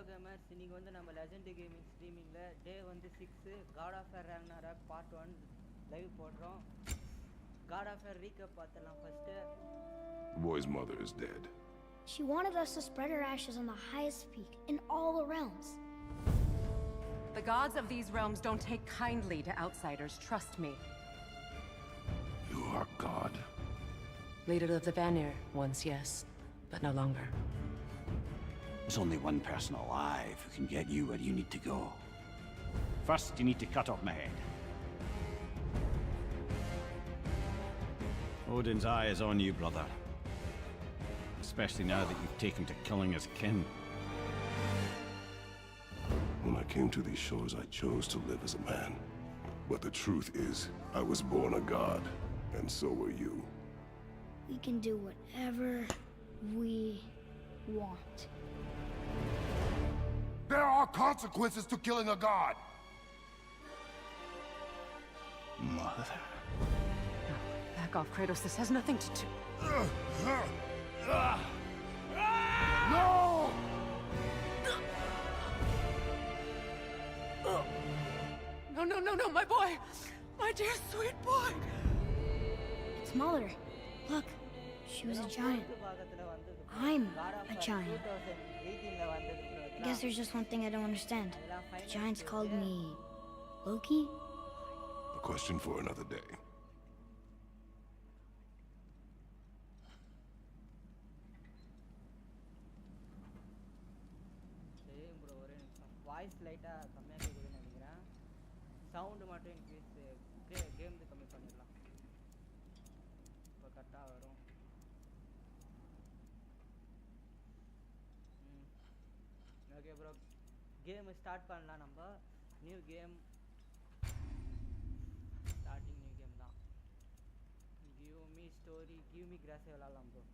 gamers, இன்னைக்கு வந்து நம்ம லெஜெண்ட் கேமிங் ஸ்ட்ரீமிங்ல டே வந்து 6 God of War Ragnarok part 1 live போடுறோம். God of War recap பார்த்தலாம் first. The boy's mother is dead. She wanted us to spread her ashes on the highest peak in all the realms. The gods of these realms don't take kindly to outsiders, trust me. You are God. Leader of the Vanir, once yes, but no longer. There's only one person alive who can get you where you need to go. First, you need to cut off my head. Odin's eye is on you, brother. Especially now that you've taken to killing his kin. When I came to these shores, I chose to live as a man. But the truth is, I was born a god, and so were you. We can do whatever we want. There are consequences to killing a god! Mother. No, back off, Kratos. This has nothing to do... No! No, my boy! My dear, sweet boy! It's Mother. Look, she was a giant. I'm a giant. I guess there's just one thing I don't understand. The giants called me Loki? A question for another day. Voice லைட்டாக கம்மியாக கேட்குதுன்னு நினைக்கிறேன். Sound மட்டும் increase game கம்மி பண்ணிடலாம். இப்போ கரெக்டாக வரும். Okay bro, game start பண்ணலாம். நம்ம new game starting new game தான். Give me story, give me கிராஸே விளாட்லாம் bro.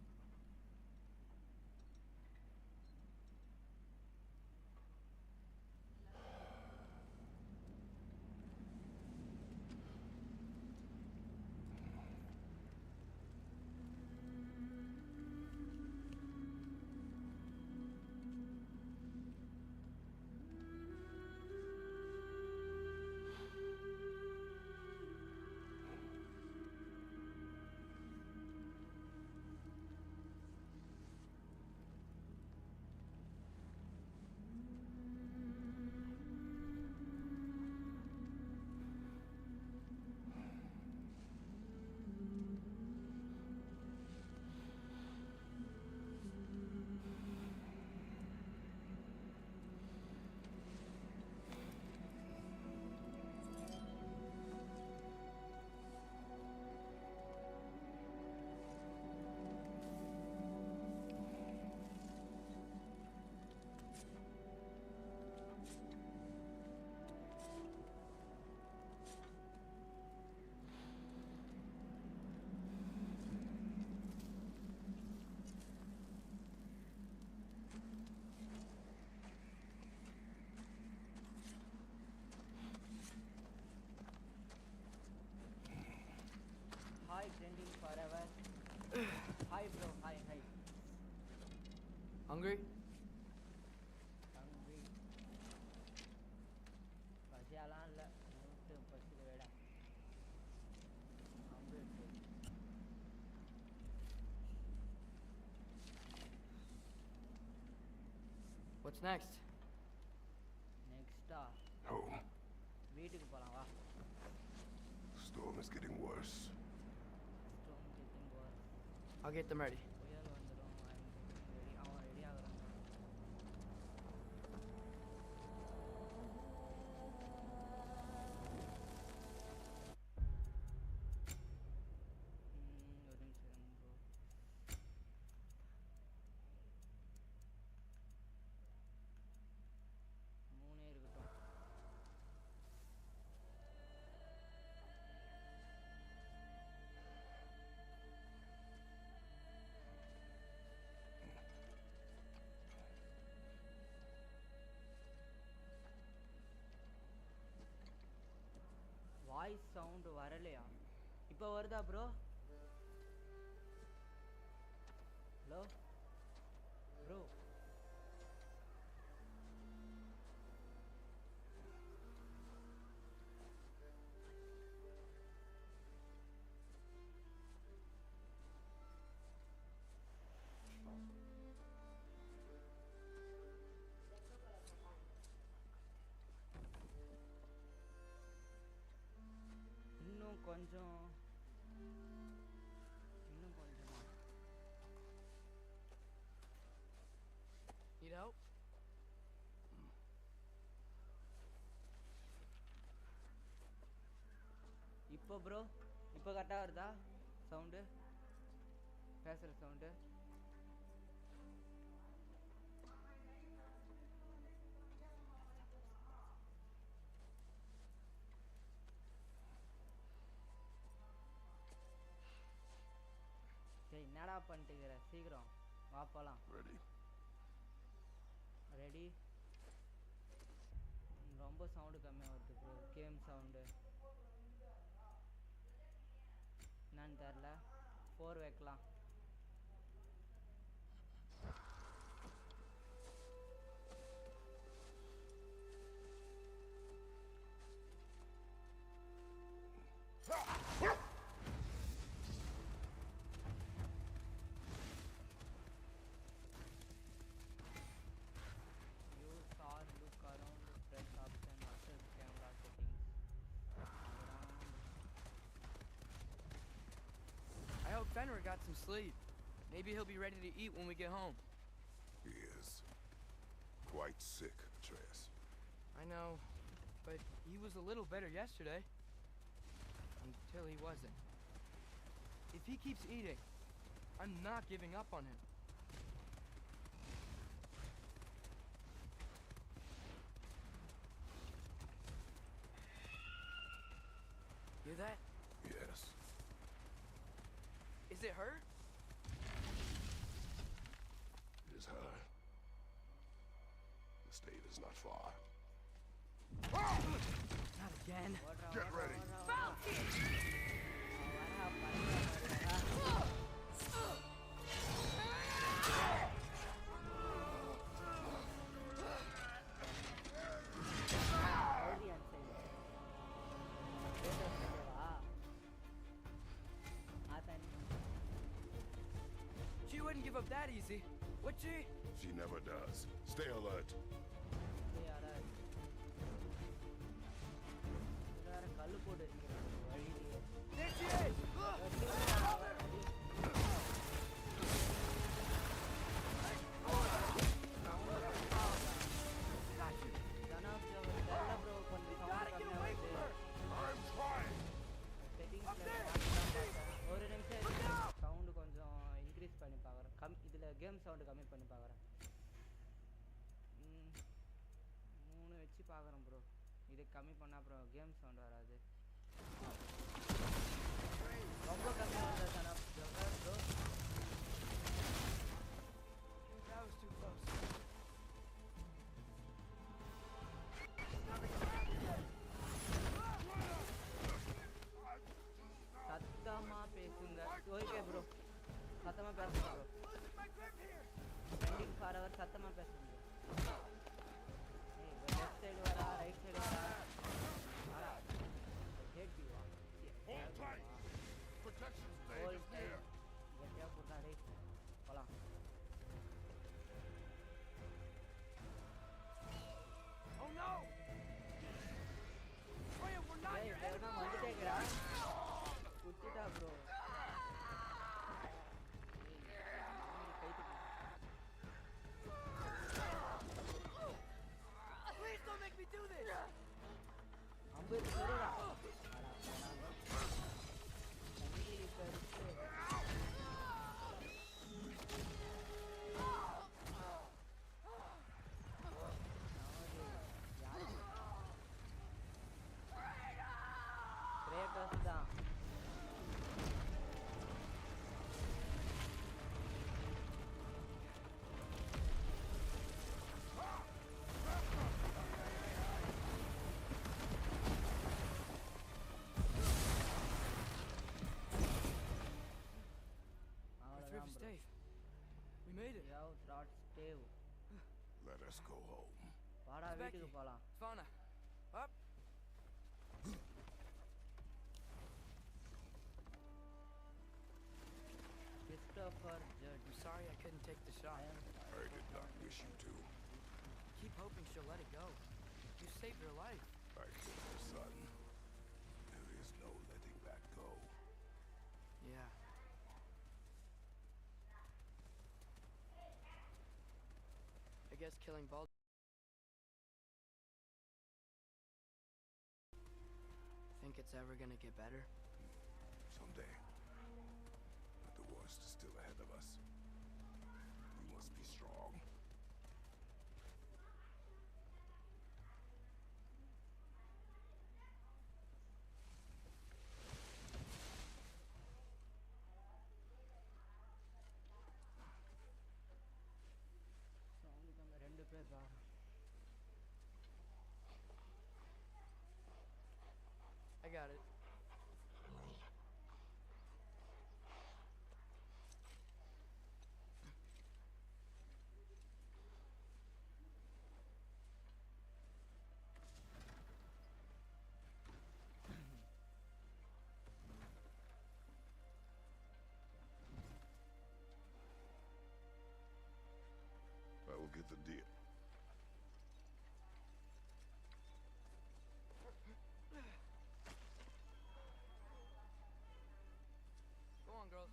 Hi, trending forever. Hi bro, hi. Hungry? Hungry. பசியாலாம் இல்லை, நூட்டு பசியில் விட What's next? நெக்ஸ்டா Home. வீட்டுக்கு போகலாம் வா. Storm is getting worse. Storm getting worse. I'll get them ready. புயல் வந்துடும். அவன் ரெடி ஆகுறான். ஒரு நிமிஷம் ப்ரோ. மூணே இருக்கட்டும். வாய்ஸ் சவுண்டு வரலையா? இப்போ வருதா ப்ரோ? ஹலோ ப்ரோ, இப்போ ப்ரோ இப்போ கரெக்டாக வருதா சவுண்டு பேசுகிற சவுண்டு சரி என்னடா பண்ணிட்டுக்கிற சீக்கிரம் வா போகலாம் Ready? ரெடி ரொம்ப சவுண்டு கம்மியாக வருது ப்ரோ கேம் சவுண்டு என்னன்னு தெரில 4 வைக்கலாம் use or look around press option access camera settings I hope Fenrir got some sleep. Maybe he'll be ready to eat when we get home. He is quite sick, Atreus. I know, but he was a little better yesterday. Until he wasn't. If he keeps eating, I'm not giving up on him. Hear that? Yes. Is it her? It is her. The state is not far. Not again. Get ready. She wouldn't give up that easy, would she? She never does. Stay alert. கல்லு போட்டு வச்சிருக்காங்க வழியிலேயே There she is! I'm trying. ஒரு நிமிஷம் sound கொஞ்சம் increase பண்ணி பார்க்குறேன் இதில் கேம் சவுண்டு கம்மி பண்ணி பார்க்குறேன் 3 வச்சு பார்க்குறேன் ப்ரோ இது கம்மி பண்ணால் அப்புறம் கேம் சவுண்டு வராது ரொம்ப கம்மியாக வந்தது தானே bro That was too close. சத்தமாக பேசுங்க ஓகே ப்ரோ சத்தமாக பேசுங்க ப்ரோ பெண்டிங் ஃபார் அவர் சத்தமாக பேசுங்க லெஃப்ட் சைடு வரா ரைட் சைடு வரா head you Hold tight. Protection stage whole is time near. கெட்டியாக போட்டா ரைட் போகலாம் Oh no! Freya, we're not your enemy! வந்துட்டேங்கிறா குத்திட்டா bro Please don't make me do this! அம்பு சொல்லுடா கிரேட்டஸ் தான் The river's safe. We made it. Yo, thought Steve. Let us go home. வாடா வீட்டுக்கு போலாம் Fauna, up. Christopher Z I'm sorry I couldn't take the shot. I did not wish you to. Keep hoping she'll let it go. You saved her life. I killed her son. There is no letting that go. Yeah. I guess killing Bald. Think it's ever gonna get better? someday. But the worst is still ahead of us. We must be strong. Sound கம்மி 2 பேர் தான். I got it. I will get the deal. Go on, girls.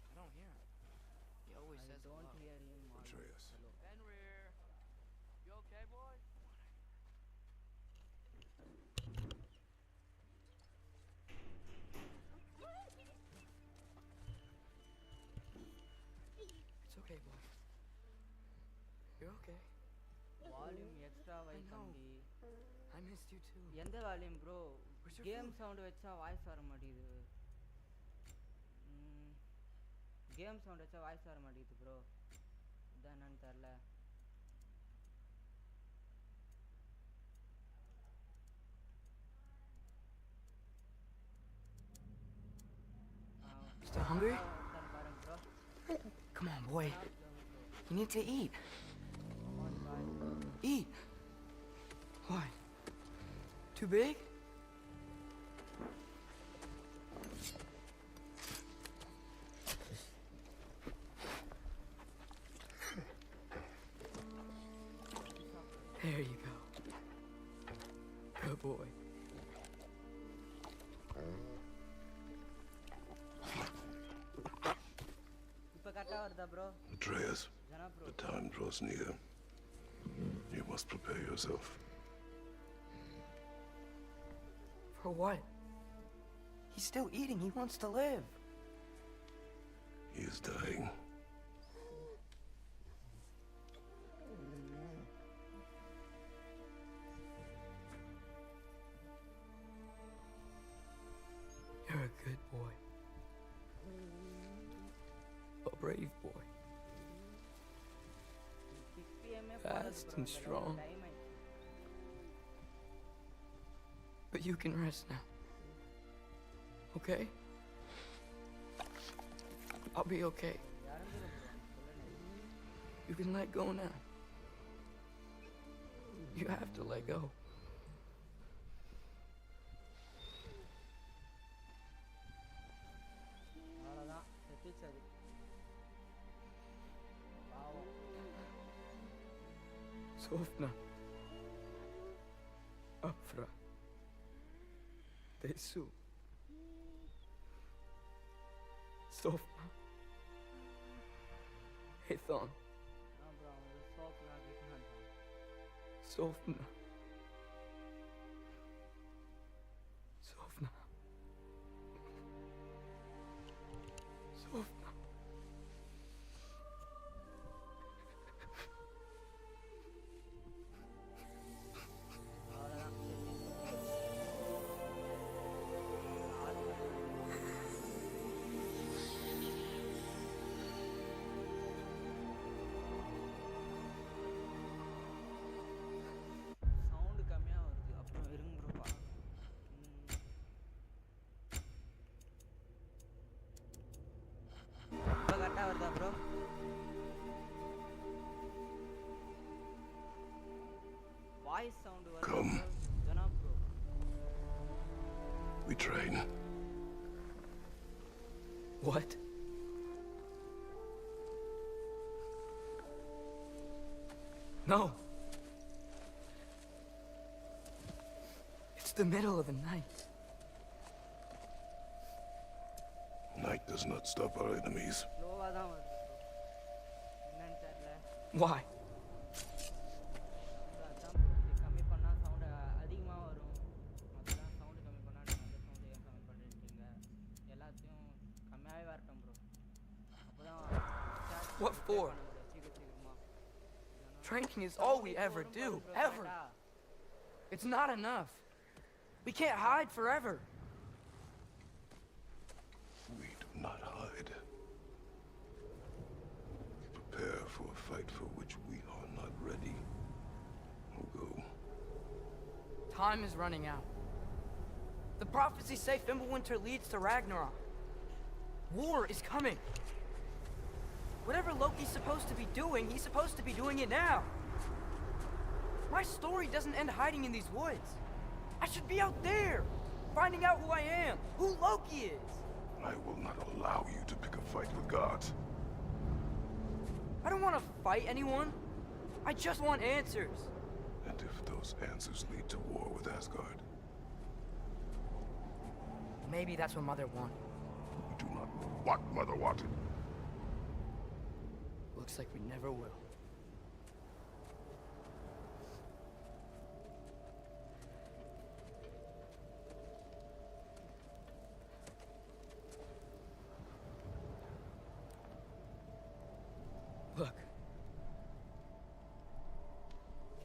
I don't hear him. He always I says don't hello. hear him. Atreus. Hello. Fenrir, you okay, boy? It's okay, boy. You're okay. Volume extra வை I know. தம்பி. I missed you too. எந்த volume bro? Where's your game food? Sound வச்சா voice வர மாட்டேங்குது. Game sound வச்சா voice வர மாட்டேங்குது bro. இதான் என்னன்னு தெரில. Still hungry? பாருங்க bro. Come on, boy. You need to eat. Eat. Why? Too big? There you go. Good boy. இப்போ கரெக்டாக வருதா bro? Atreus, Jana bro. the time draws near. You must prepare yourself. For what? He's still eating. He wants to live. He is dying. You're a good boy. A brave boy. 6 PM Fast and strong. Time ஆயிடுச்சு. But you can rest now. Okay? I'll be okay. இறந்துரும் bro. சொல்லணும். You can let go now. You have to let go. அவ்வளோதான் செத்துச்சு அது. பாவம். Sofna. Afra. Tesu. Sofna. Hethon. ஆ bro அவன் சோப்லாம் கேட்கணும். Sofna. Sofna. Sofna. அவ்வளோதான். சவுண்டு கம்மியாக வருது. அப்புறம் இருங்க ப்ரோ பா. இப்போ கரெக்டாக வருதா ப்ரோ? வாய்ஸ் சவுண்டு வருது Come. Jana bro. betrayed. What? No. It's the middle of the night. Night does not stop our enemies. ஸ்லோவாக தான் வருது bro. என்னன்னு தெரியல. Why? அதான் bro, இது கம்மி பண்ணா சவுண்ட் அதிகமா வரும். அதெல்லாம் சவுண்ட் கம்மி பண்ணா நீங்க அந்த சவுண்ட் ஏன் கம்மி பண்ணிட்டீங்க? எல்லாத்தையும் கம்மியாவே வரட்டும் bro. அப்பதான் What for? சீக்கிரமா. Training is all we ever do, ever. It's not enough. We can't hide forever. We do not hide. We prepare for a fight for which we are not ready. We'll go. Time is running out. The prophecies say Fimbulwinter leads to Ragnarok. War is coming. Whatever Loki's supposed to be doing, he's supposed to be doing it now. My story doesn't end hiding in these woods. I should be out there, finding out who I am, who Loki is. I will not allow you to pick a fight with gods. I don't want to fight anyone. I just want answers. And if those answers lead to war with Asgard? Maybe that's what Mother wanted. We do not know what Mother wanted. Looks like we never will. Look.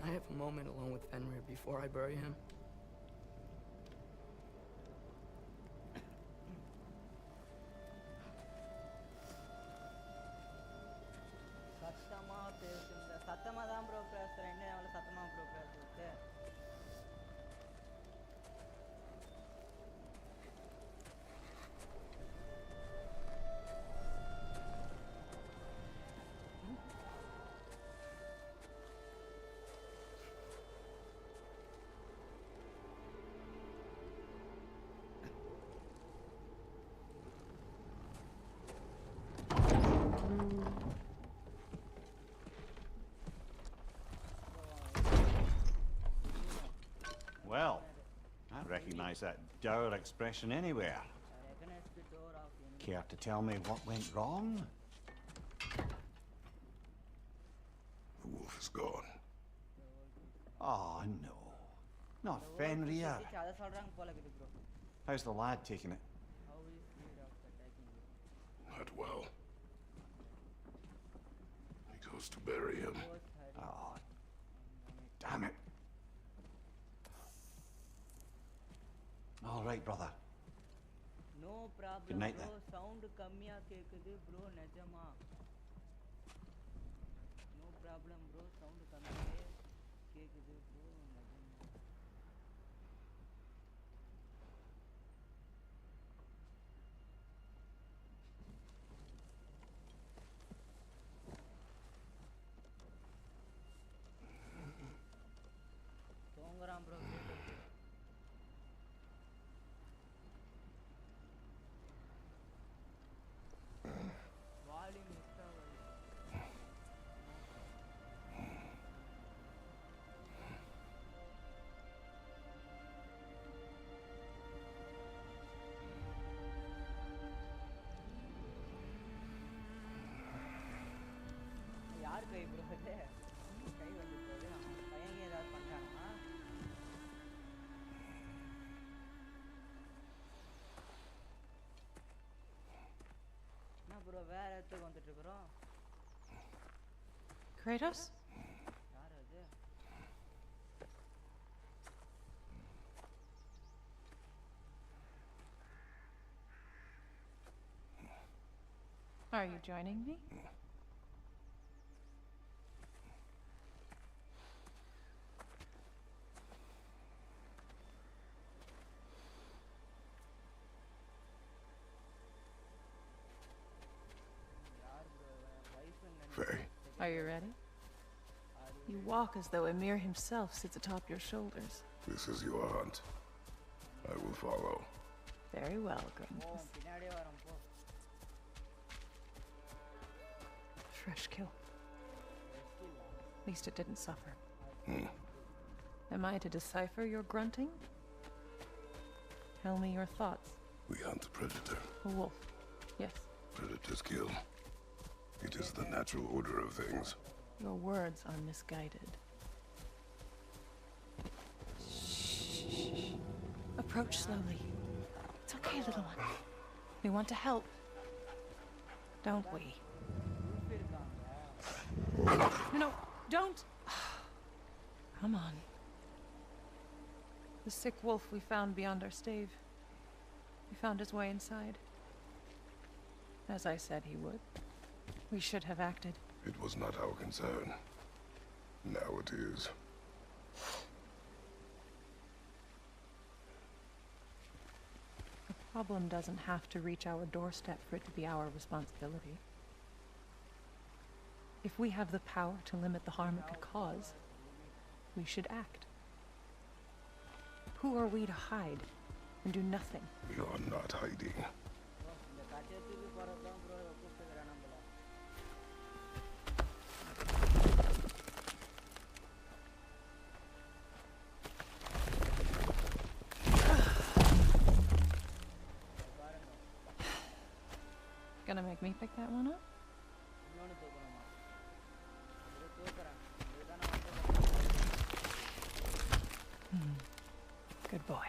I have a moment alone with Fenrir before I bury him. சத்தமா பேசுங்க. சத்தமா தான் bro பேசுறேன். என்ன அவ்வளோ சத்தமா bro பேசுறது? Well, I recognize that dour expression anywhere. I recognize the door of the Care to tell me what went wrong? The wolf is gone. Oh, no. Not Fenrir. அதை சொல்றாங்க போல இருக்குது bro. How's the lad taking it? How is he of attacking you? Not well. He goes to bury him. Oh, damn it. All right, brother. No problem. Good night, bro. then. Sound கம்மியா கேக்குது bro நிஜமா. No problem bro. Sound கம்மியாவே கேக்குது bro நிஜமா. தூங்குறான் bro. Volume extra volume. யார் கை bro அது? கை வந்து போகுது. பையன் ஏதாவது பண்றானா? என்ன ப்ரோ வேற இடத்துக்கு வந்துட்டு இருக்கிறோம்? Kratos? யார் அது? Are you joining me? யார் bro? வைஃப்னு Faye, Are you ready? You walk as though Emir himself sits atop your shoulders. this is your hunt. I will follow. Very well, Grumpus. பின்னாடியே வரோம் போ. Fresh kill. At least it didn't suffer. Am I to decipher your grunting? Tell me your thoughts. We hunt the predator. A wolf. Yes. Predators kill. It is the natural order of things. Your words are misguided. Shh. Approach slowly. It's okay, little one. We want to help. Don't we? No, don't! Come on. The sick wolf we found beyond our stave. He found his way inside. As I said he would. We should have acted. It was not our concern. Now it is. The problem doesn't have to reach our doorstep for it to be our responsibility. If we have the power to limit the harm it could cause, we should act. Who are we to hide and do nothing? We are not hiding. இந்த கட்டியத்துக்கு போறதுதான் bro கூப்பிட்டுக்கிறேன் நம்மள. Gonna make me pick that one up? இன்னொன்னு தூக்கணுமா? இது தூக்குறேன். இதுதான் நான் Good boy.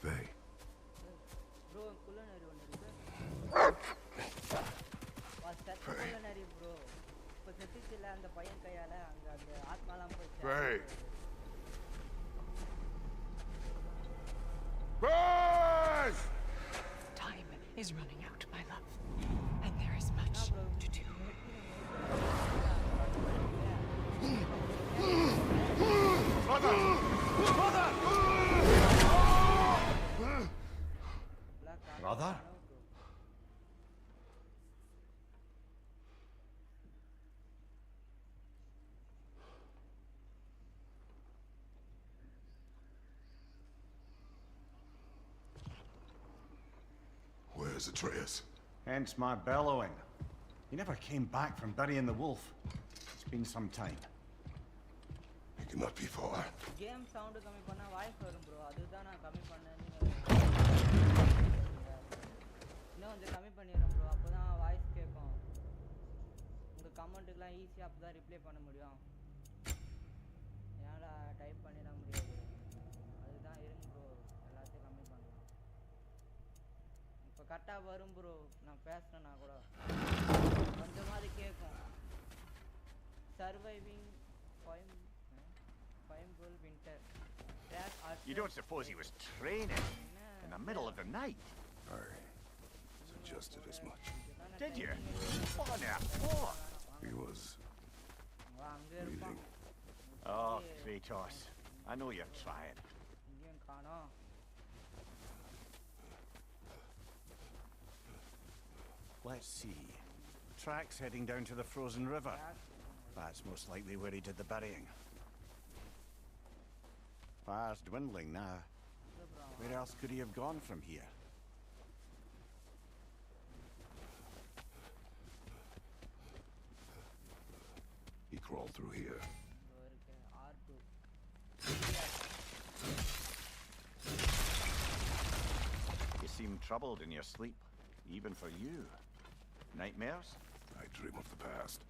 Faye. Bro, culinary one இருக்கு. செத்த culinary bro. இப்ப செத்துச்சுல அந்த பையன் கையால அங்க அந்த ஆத்மாலாம் போச்சு. Faye. Faye! Time is running out, my love. And there is much to do. Mother! Mother! Brother? Where's Atreus? Hence my bellowing. He never came back from burying the wolf. It's been some time. He cannot be far. Game sound கம்மி பண்ணா voice வரும் bro. அதுதான் நான் கம்மி பண்ணேன். இன்னும் கொஞ்சம் கம்மி பண்ணிடுறேன் ப்ரோ. அப்பதான் வாய்ஸ் கேட்கும். உங்க கமெண்ட்டுக்குலாம் ஈஸியாக அப்போ தான் ரிப்ளை பண்ண முடியும். என்னால் டைப் பண்ணிட முடியாது. அதுதான் இருங்க ப்ரோ. எல்லாத்தையும் கம்மி பண்ணலாம். இப்போ கரெக்டாக வரும் ப்ரோ. நான் பேசுனேன்னா கூட கொஞ்சமாவது கேட்கும். Surviving Fimebull winter. You don't suppose he was training in the middle of the night? I suggested as much. Did you? What on earth for? He was reading. Oh, Kratos. I know you're trying. இங்கேயும் காணோம். Let's see. Tracks heading down to the frozen river. That's most likely where he did the burying. Fire's dwindling now. Where else could he have gone from here? He crawled through here. You seem troubled in your sleep, even for you. Nightmares? I dream of the past.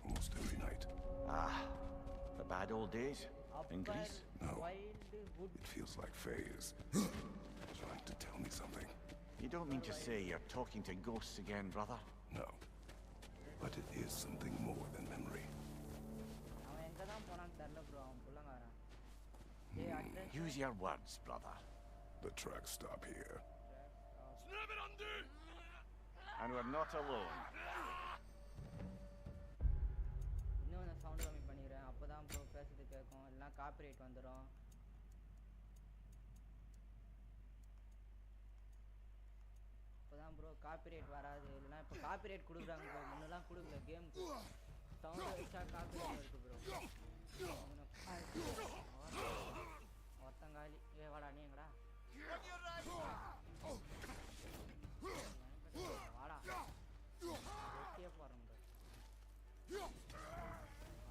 Almost every night. Ah, the bad old days? In Greece? No. It feels like Faye is trying to tell me something. You don't mean to say you're talking to ghosts again, brother? No. But it is something more than memory. Use your words, brother. The tracks stop here. And we're not alone. இன்னும் நான் sound கம்மி பண்ணிக்கிறேன். அப்பதான் bro பேசுறது கேட்கும். இல்லைனா copyright வந்துடும். அப்பதான் ப்ரோ காப்பிரைட் வராது. இல்லைன்னா இப்போ காப்பிரைட் கொடுக்குறாங்க ப்ரோ. முன்னெல்லாம் கொடுக்கல கேமுக்கு. சவுண்ட் வச்சா காப்பிரைட் வருது ப்ரோ. ஒருத்தங்காலி வாடா நீ எங்கடா வாடா வெட்டியே போகிறேன் ப்ரோ.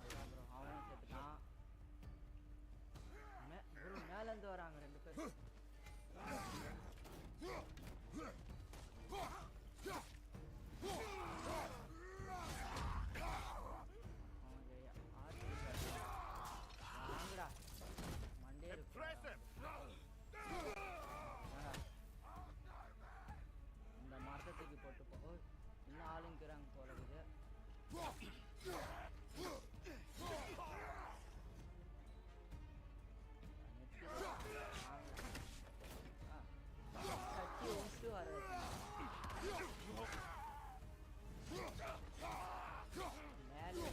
அதான் ப்ரோ அவனும் செத்துட்டான். ப்ரோ மேலேருந்து வராங்க 2 பேர். வாங்கடா மண்டே இருக்கு. இந்த மரத்தை தூக்கி போட்டு போ. இன்னும் ஆளுங்கிறாங்க போல இருக்குது. கட்டி ஓட்டு வர மேலே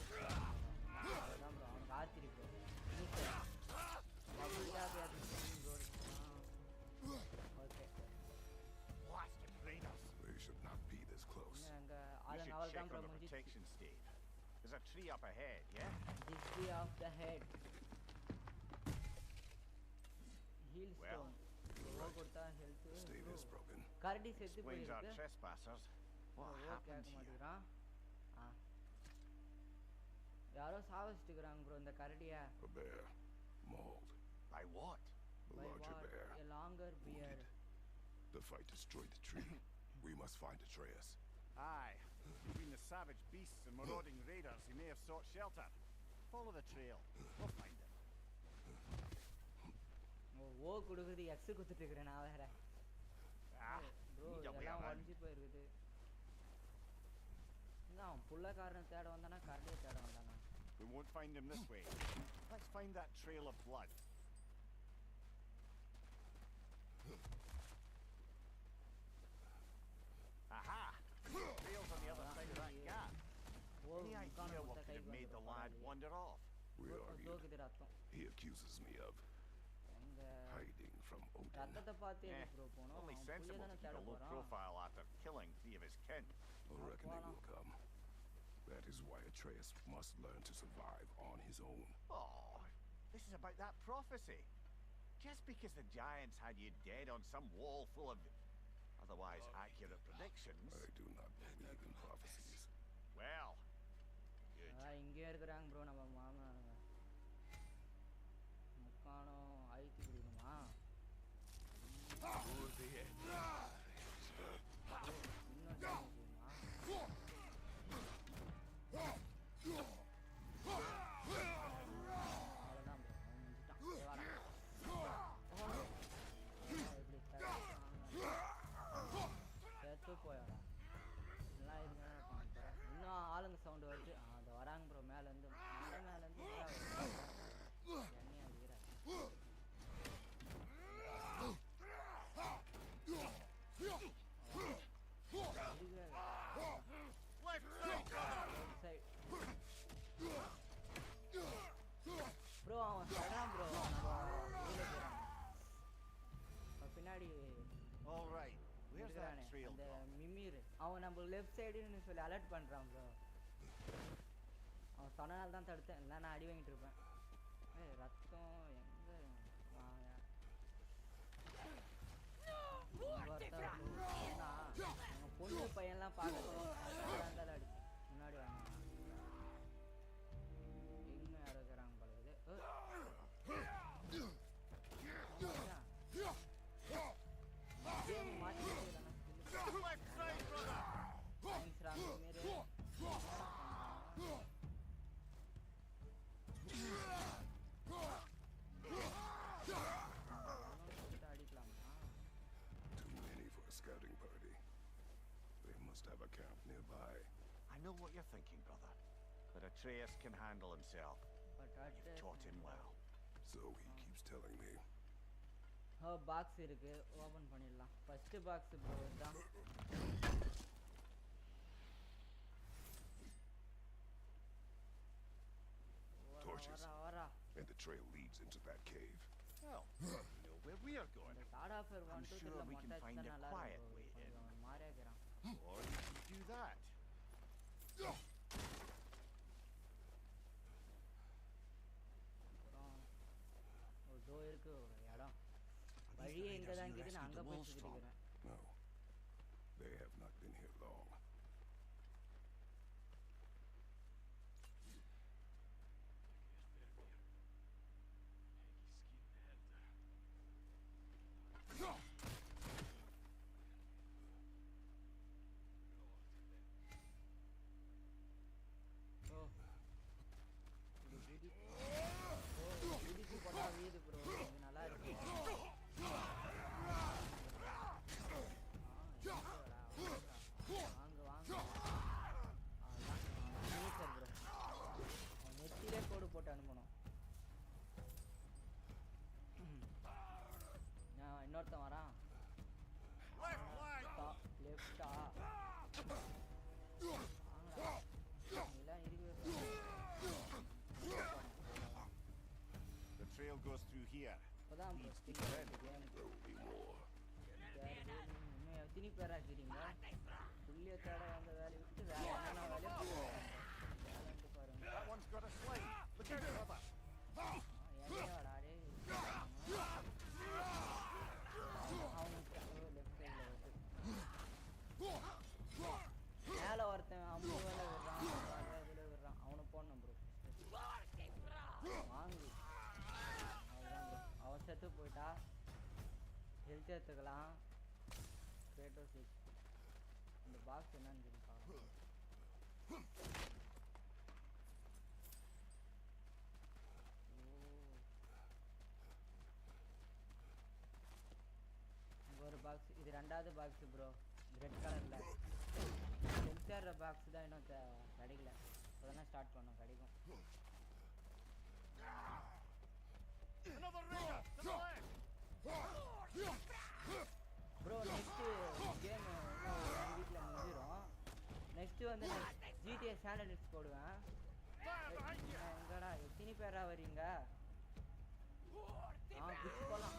அதான் ப்ரோ அவனுக்கு ஆத்திரி bro. Okay They should not be this close. அங்க We ஆளுங்க should அவள் check தான் ப்ரோ on the முடிஞ்சு. protection stave. There's a tree up ahead, yeah? History of the head. Heal Well, stone. கொடுத்தா ஹெல்த். Stave is broken. கரடி செத்து Explains our போயிருக்கு. trespassers. What happened கேட்க here? மாட்டேங்கிறான். யாரோ சாவச்சிட்டுக்கிறாங்க ப்ரோ இந்த கரடியை. A bear. Mauled. By what? The By larger what? bear. A longer bear. Wounded. The fight destroyed the tree. We must find Atreus. Aye. Between the savage beasts and marauding raiders, he may have sought shelter. Follow the trail. We'll find him. ஓ கொடுக்குறது X குத்துட்டு இருக்கிறேன் நான் வேற. Bro இதெல்லாம் உடஞ்சி போயிருக்குது. அவன் புள்ளக்காரனை தேட வந்தானா கரடியை தேட வந்தானா? We won't find him this way. Let's find that trail of blood. Aha! Trail's on the other side of that gap. Any idea what could have made the lad wander off? We argued. He accuses me of hiding from Odin. ரத்தத்தை பார்த்து எது bro போனோம்? Only அவன் sensible புள்ளைய to தானே keep தேட a low போறான். profile after killing 3 of his kin. A reckoning will come. That is why Atreus must learn to survive on his own. Oh, this is about that prophecy. Just because the giants had you dead on some wall full of otherwise accurate predictions. I do not believe in prophecies. Well, good. இங்கே இருக்கிறாங்க bro நம்ம மாமனாருங்க. முக்கானோ அழித்து குடிக்கணுமா? இன்னும் செய்யணுமா? அவ்வளோதான் bro அவன் முடிச்சிட்டான். செத்து போயாடா. எல்லாம் இதுங்க இன்னும் ஆளுங்க சவுண்டு வருது. அது வராங்க ப்ரோ மேலேருந்து மேலேருந்து எண்ணெய் அடிக்கிறார். ப்ரோ அவன் சொல்றான் ப்ரோ பின்னாடி All right. Where's that trail அந்த gone? மிமிர் அவன் நம்ம லெஃப்ட் சைடுன்னு சொல்லி அலர்ட் பண்றான் ப்ரோ. அவன் சொன்னனால தான் தடுத்தேன். இல்லை நான் அடி வாங்கிட்டு இருப்பேன். ரத்தம் எங்க பொண்ணு பையன்லாம் பார்க்கறது அடிச்சேன். முன்னாடி வாங்க எங்க இறக்குறாங்க பழகுது. Too many for a scouting party. They must have a camp nearby. I know what you're thinking, brother. But Atreus can handle himself. You've taught him well. So he keeps telling me. Box இருக்கு open பண்ணிடலாம். First box bro தான். Torches. And the trail leads into that cave. Well, you know where we are going. I'm sure we can find a quiet way in. மாறியா இருக்கிறான். Why did you do that? அப்புறம் ஒரு to இருக்கு ஒரு இடம். வழியே இங்கே தான் இருக்குது, நான் அங்கே போய் சுற்றிட்டு இருக்கிறேன். No. They have not been here long. ஓ இது பிடிச்சி போட்டா வீடு ப்ரோ, இது நல்லா இருக்கு. வாங்க வாங்க. ப்ரோ நெத்திலே கோடு போட்டு அனுப்பணும். இன்னொருத்தன் வரான். லெஃப்டா எல்லாம் இருக்கு. The trail goes through here. இப்போதான் Needs to be ready. There will be more. எத்தனை பேர் ஆக்கிறீங்க? புள்ளிய தேட வந்த வேலையை விட்டு வேலை என்னென்ன வேலையை வேலைன்ட்டு பாருங்க. That one's got a slide. Look out, brother. என்னையோடா டே அவனுக்கு லெஃப்ட் சைடில் வருது. மேலே ஒருத்தன் 50 வேலை விடுறான், 60 விடுறான். அவனுக்கு போடணும் ப்ரோ. வாங்கு. அவ்வளோதான் ப்ரோ. அவன் செத்து போயிட்டா ஹெல்த் எடுத்துக்கலாம். கேட்டோ 6 இந்த பாக்ஸ் என்னன்னு சொல்லி பார்க்கலாம். ஒரு பாக்ஸ், இது ரெண்டாவது பாக்ஸ் ப்ரோ, ரெட் கலர்ல ஹெல்த் பாக்ஸ் தான் இன்னும் கிடைக்கல. இப்போதானே ஸ்டார்ட் பண்ணோம், கிடைக்கும். Another ringer to the left. Bro next game எங்கள் வீட்டில் முடிஞ்சிடும். நெக்ஸ்ட்டு வந்து GTA San Andreas போடுவேன். எங்கடா எத்தனை பேரா வரீங்க? பிடிச்சி போகலாம்.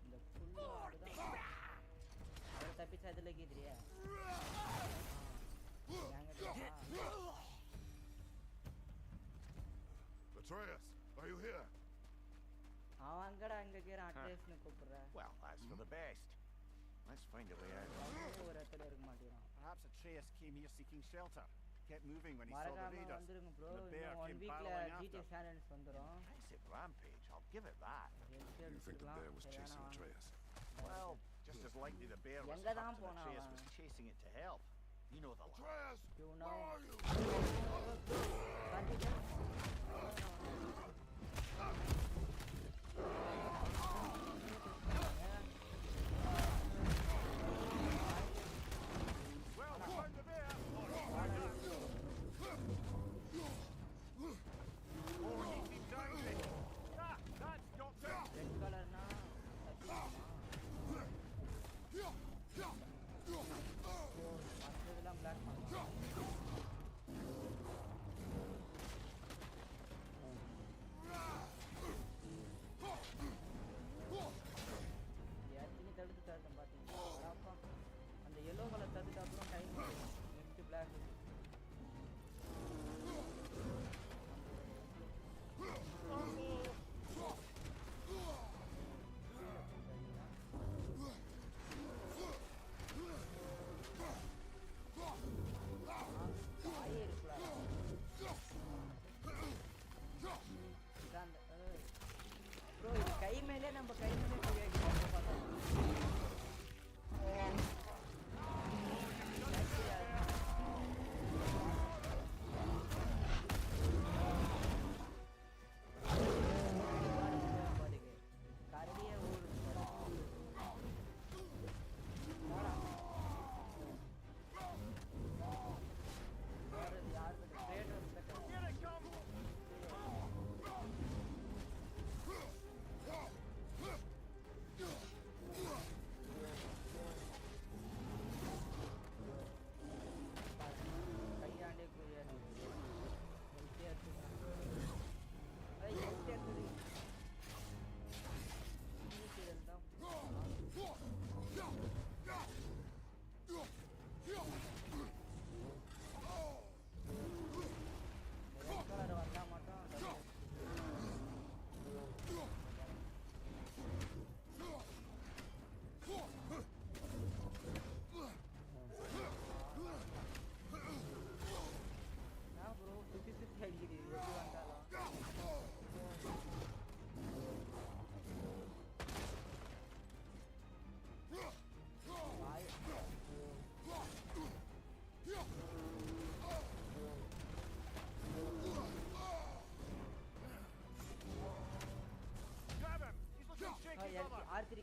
இந்த ஃபுல்லு ஆடுதான் அவரை தப்பிச்சு அதில் கீதுறியா? Atreus, are you here? அவன் அங்கடா அங்கே கேட்குறான். அட்ரேஸ்னு கூப்பிட்றேன். Well, that's for the best. Let's find a way out. ஒரு இடத்துல இருக்க மாட்டேங்கிறான். Perhaps Atreus came here seeking shelter. Kept moving when he saw the மறக்காம raiders. வந்துருங்க ப்ரோ. The bear இன்னும் 1 came வீக்ல barreling GTA after. San Andreas வந்துடும். Impressive rampage, I'll give it that. You think the bear was chasing Atreus? Well, just as likely the bear was எங்க தான் hooked and போனான் Atreus அவன்? was chasing it to help. You know the line. Atreus, You know. where are you? Well, we found the bear. Oh, he keeps angry. That's got to. Red கலர்னா மற்றதெல்லாம் black பண்ணலாம்.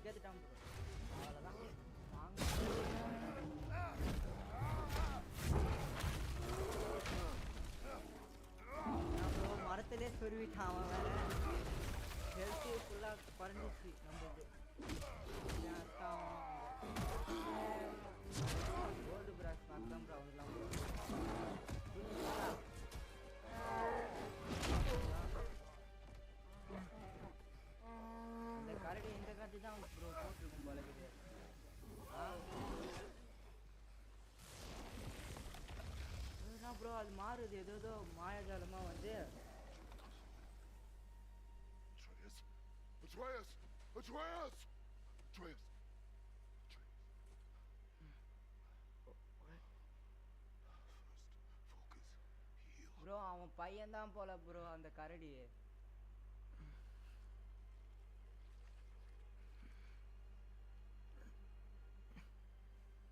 கேத்துட்டான் bro அவ்வளோதான் வாங்க bro மரத்திலே சொருவிட்டான் அவன் வேற health ஃபுல்லாக குறைஞ்சிச்சு நம்மளுக்கு கோல்டு பிராஸ் பார்க்கலாம் ப்ரோ அவங்களாம் இந்த கரடி இந்த கட்டி தான் ப்ரோ போட்டிருக்கும் போல இருக்குது அதுதான் ப்ரோ அது மாறுது ஏதோ மாயாஜாலமா வந்து Atreus! Atreus! Atreus! ப்ரோ அவன் பையன்தான் போல ப்ரோ அந்த கரடி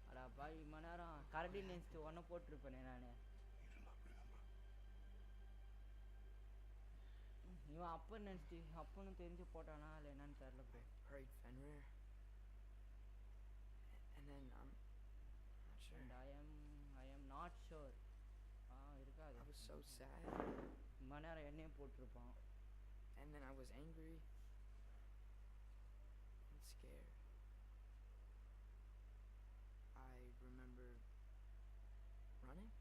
அடா பாய் மணி நேரம் கரடி நினைச்சிட்டு ஒன்றை போட்டிருப்பேனே நான் இவன் அப்பன்னு நினைச்சிட்டு அப்பன்னு தெரிஞ்சு போட்டானா இல்லை என்னன்னு தெரியல bro Heard Fenrir. And then I'm not sure. And I am not sure இருக்காது I was so sad. மணி நேரம் என்னையும் போட்டிருப்பான் And then I was angry and scared. I remember running.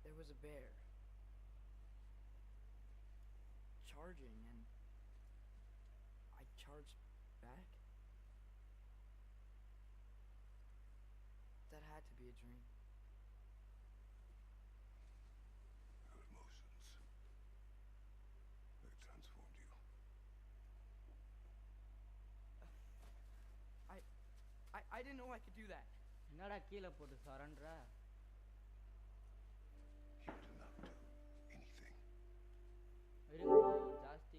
There was a bear charging and I charged back. That had to be a dream. Your emotions, they transformed you. I didn't know I could do that. என்னடா கீழே போட்டு Saranda You did not do anything. இருங்க ஜாஸ்தி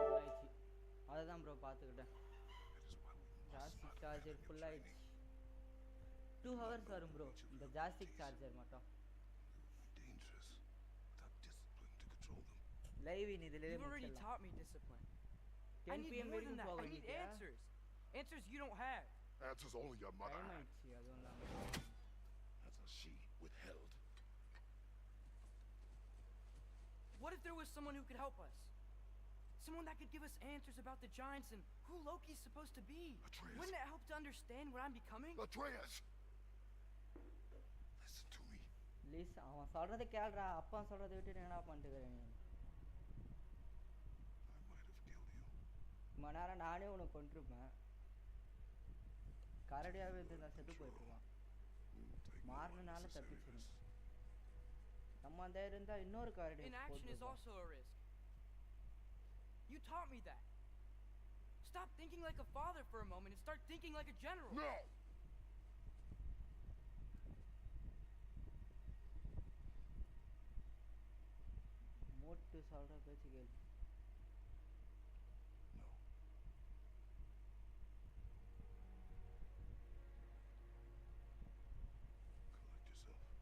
ஆயிடுச்சு அதுதான் bro பார்த்துக்கிட்டேன் ஜாஸ்தி charger full ஆயிடுச்சு 2 hours வரும் ப்ரோ இந்த ஜாஸ்திக் சார்ஜர் மட்டும் Dangerous without discipline to control them. Live in இதுலயே You've already முடிச்சிடலாம் taught me discipline. 10 I need PM more than வரைக்கும் that. போக I need வேண்டியதா answers. Answers you don't have. Answers only your mother time had. ஆயிடுச்சு அதுவும் இல்லாமல் Answers she withheld. What if there was someone who could help us? Someone that could give us answers about the giants and who Loki's supposed to be. Atreus. Wouldn't it help to understand what I'm becoming? Atreus! Listen to me. Please அவன் சொல்றதை கேளுடா அப்பா சொல்றதை விட்டு என்னடா பண்ணிட்டு நீ I might have killed you. மணி நேரம் நானே உனக்கு கொண்டிருப்பேன் கரடியாகவே இருந்தா செத்து போயிட்டுருவான் Take no மாறினால unnecessary தப்பிச்சிடும் risks. நம்ம அந்த இருந்தா இன்னொரு கரடி Inaction is also a risk. You taught me that. Stop thinking like a father for a moment and start thinking like a general. No! மோட்டு சொல்ற பேச்சு கேளு No. Collect yourself.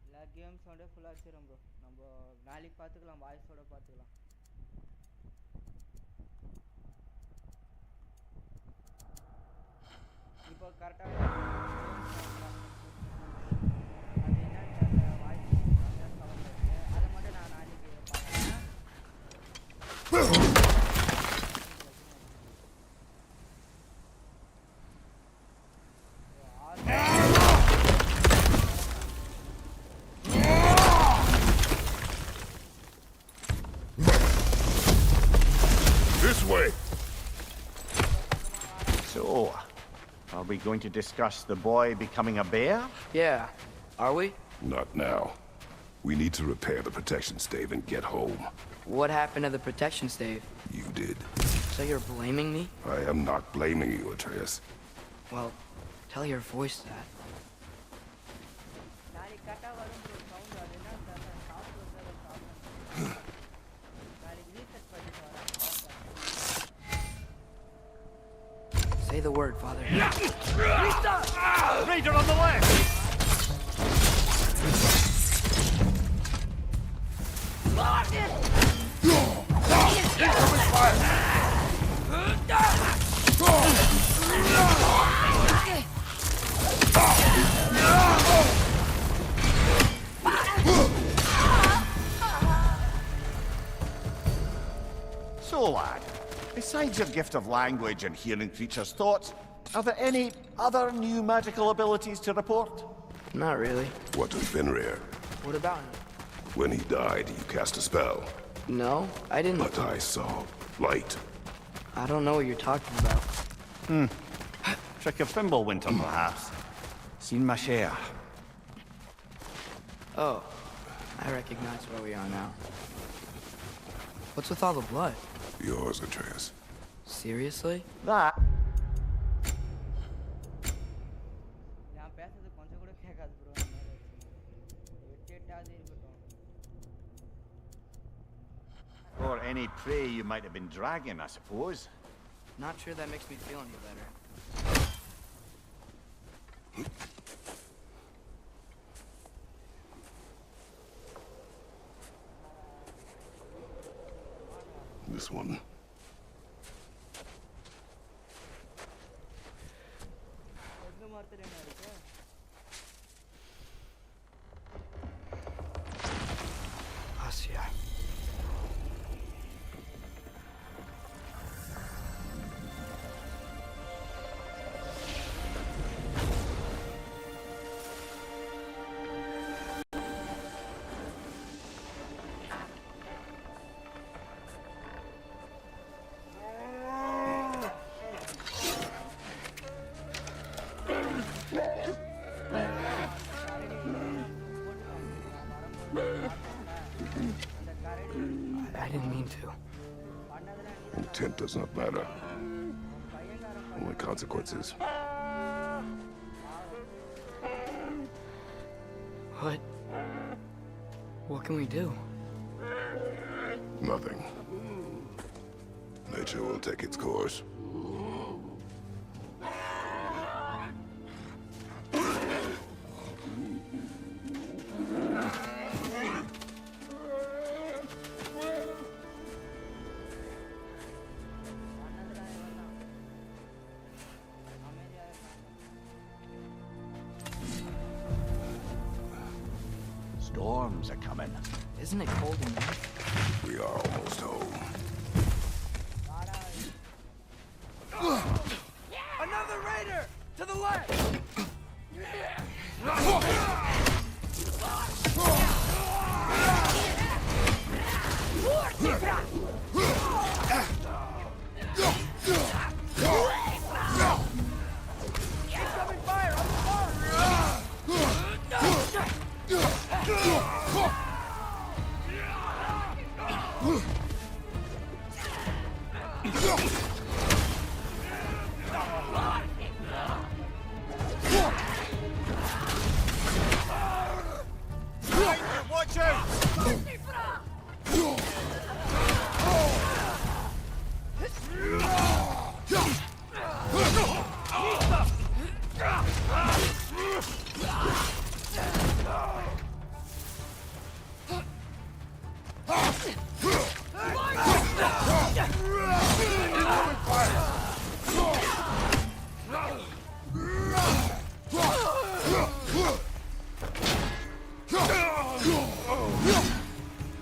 எல்லா கேம்ஸோட ஃபுல்லாக வச்சிடும் ப்ரோ நம்ம நாளைக்கு பார்த்துக்கலாம் வாய்ஸோட பார்த்துக்கலாம் இப்போ கரெக்டாக அது என்னன்னு தெரியல வாய்ஸ் சவுண்ட் இருக்கு அதை மட்டும் நான் நாளைக்கு பார்க்குறேன் This way! So, are we going to discuss the boy becoming a bear? Yeah, are we? Not now. We need to repair the protection stave and get home. What happened to the protection stave? You did. So you're blaming me? I am not blaming you, Atreus. Well, tell your voice that. நாளைக்கு கரெக்டாக வரும் bro sound அது என்னன்னு தெரியல சாப்பிட்றது problem நாளைக்கு reset பண்ணிட்டு வரேன் Say the word, Father. Raider on the left! So, lad, besides your gift of language and hearing creatures' thoughts, are there any other new magical abilities to report? Not really. What of Fenrir? What about him? When he died, you cast a spell. No, I didn't. But I saw light. I don't know what you're talking about. Trick of Fimbulwinter, perhaps. Seen my share. Oh, I recognize where we are now. What's with all the blood? Yours, Atreus. Seriously? That நான் பேசுறது கொஞ்சம் கூட கேட்காது bro இந்த மாதிரி வெட்டிட்டாதே இருக்கட்டும். or any prey you might have been dragging, I suppose. Not sure that makes me feel any better. This one. எங்க மரத்துல என்ன இருக்கு? Asia. I didn't mean to. Intent does not matter. Only consequences. What can we do? Nothing. Nature will take its course. Storms are coming. Isn't it cold in there? We are almost home. Another raider! To the left! Incoming fire on the farm! Watch out!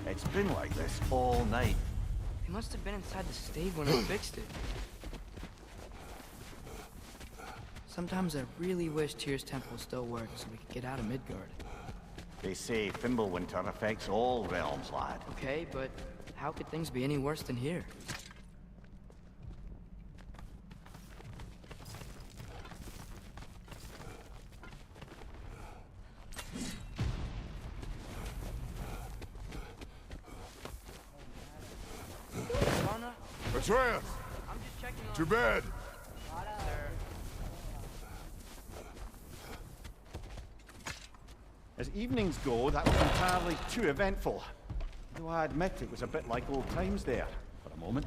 It's been like this all night. They must have been inside the stave when I fixed it. Sometimes I really wish Tyr's temple still worked so we could get out of Midgard. They say Fimbulwinter affects all realms, lad. Okay, but how could things be any worse than here? Atreus! I'm just checking on To bed! As evenings go, that was entirely too eventful. Though I admit it was a bit like old times there, for a moment.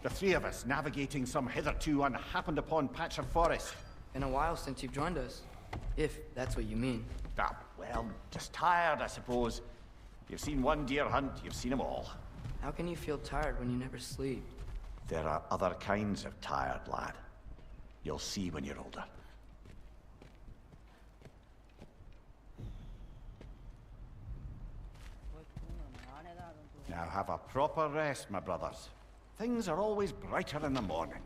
The three of us navigating some hitherto unhappened upon patch of forest. Been a while since you've joined us. If that's what you mean. Ah, well, just tired, I suppose. You've seen one deer hunt, you've seen them all. How can you feel tired when you never sleep? There are other kinds of tired, lad. You'll see when you're older. Now have a proper rest, my brothers. Things are always brighter in the morning.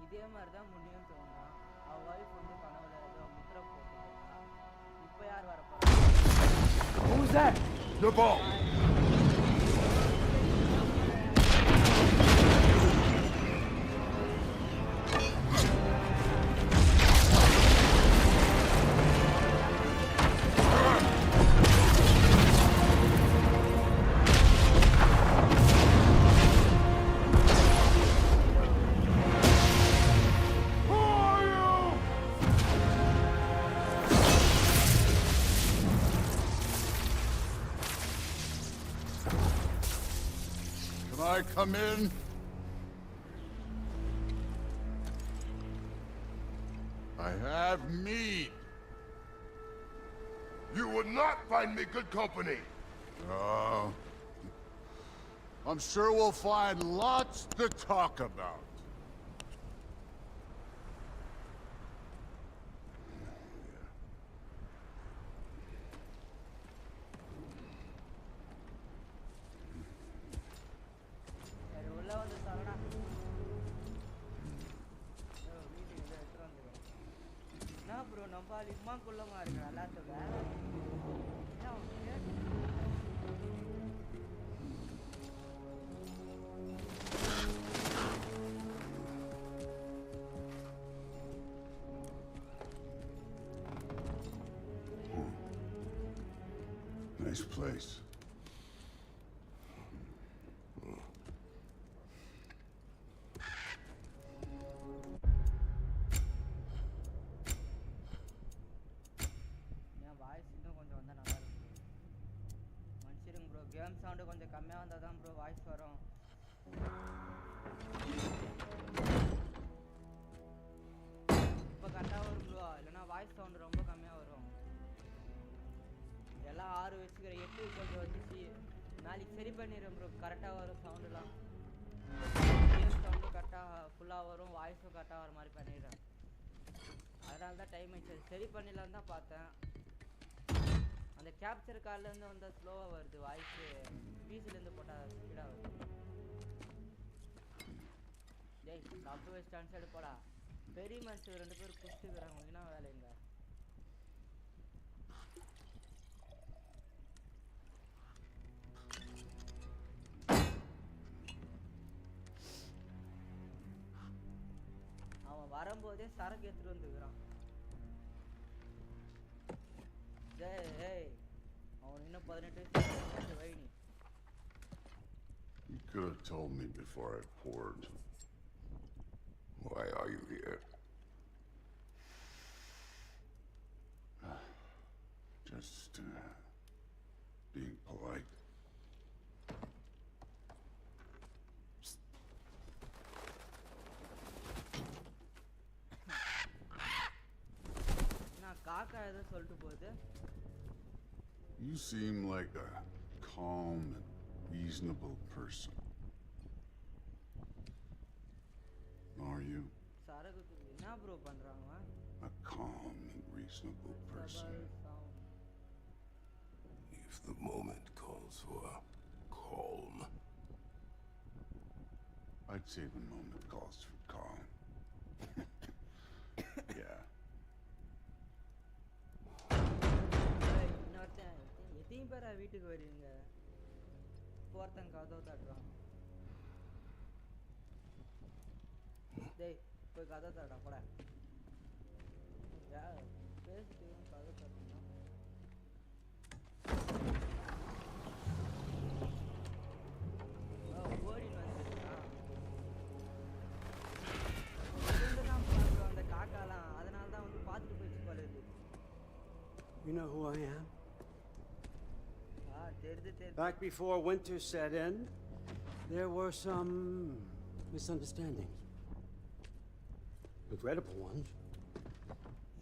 இதே மாதிரி தான் முன்னையும் தோணுனா அவ wife வந்து கனவுல ஏதோ முத்திரை போட்டுருக்கா. இப்போ யார் வர போறா? Who's that? The ball. I come in? I have meat. You would not find me good company. Oh. I'm sure we'll find lots to talk about. சரி உள்ள வந்து தரடா. வீட்டுக்கு இதை எடுத்துட்டு வந்துடுவோம். என்ன ப்ரோ நம்ம இம்மா குள்ளமா இருக்கு எல்லாத்துக்கு. என்ன உனக்கு? Nice place. என் வாய்ஸ் இன்னும் கொஞ்சம் வந்தால் நல்லா இருக்கும். மன்னிச்சிடுங்க ப்ரோ, கேம் சவுண்டு கொஞ்சம் கம்மியாக வந்தால் தான் ப்ரோ வாய்ஸ் வரும். இப்போ கரெக்டாக வரும் ப்ரோ, இல்லைனா வாய்ஸ் சவுண்டு ரொம்ப கம்மியாக வரும். எல்லாம் 6 வச்சுக்கிறேன், 8 கொஞ்சம் வந்துச்சு. நாளைக்கு சரி பண்ணிடுறேன் ப்ரோ, கரெக்டாக வரும் சவுண்டுலாம். கேம் சவுண்டு கரெக்டாக ஃபுல்லாக வரும், வாய்ஸும் கரெக்டாக வர மாதிரி பண்ணிடுறேன். அதனால தான் டைம் ஆயிடுச்சு. சரி பண்ணிடலான்னு தான் பார்த்தேன். அந்த கேப்சர் கார்ட்லேருந்து வந்தால் ஸ்லோவாக வருது வாய்ஸு, பிசிலேருந்து போட்டால் ஸ்பீடாக வருது. டேய் சாப்பிட்டு வச்சு டான்ஸ் ஆடு போடா. பெரிய மனுஷன் 2 பேர் குடிச்சுக்கிறாங்க, உங்களுக்கு என்ன வேலைங்க? அவன் வரும்போதே சரக்கு எடுத்துட்டு வந்துக்கிறான். டேய் அவன் இன்னும் 18 வயசு வைனி. You could have told me before I poured. Why are you here? Just being polite. நான் காக்கா ஏதோ சொல்லிட்டு போகுது. You seem like a calm and reasonable person. Are you? சரக்கு என்ன ப்ரோ பண்றாங்க? A calm and reasonable person. If the moment calls for calm. I'd say the moment calls for calm. Yeah. இன்னொருத்தன் எத்தையும் பேரா வீட்டுக்கு வருவீங்க, ஒருத்தன் கதவு தட்டுறான். டேய் போய் கதை தட்டா போட. பேசிட்டு கதை தட்டுனா ஓடின்னு வந்துருக்கான். அந்த காக்காலாம் You know who I am? தெரியுது Back before winter set in, there were some misunderstandings. Regrettable ones.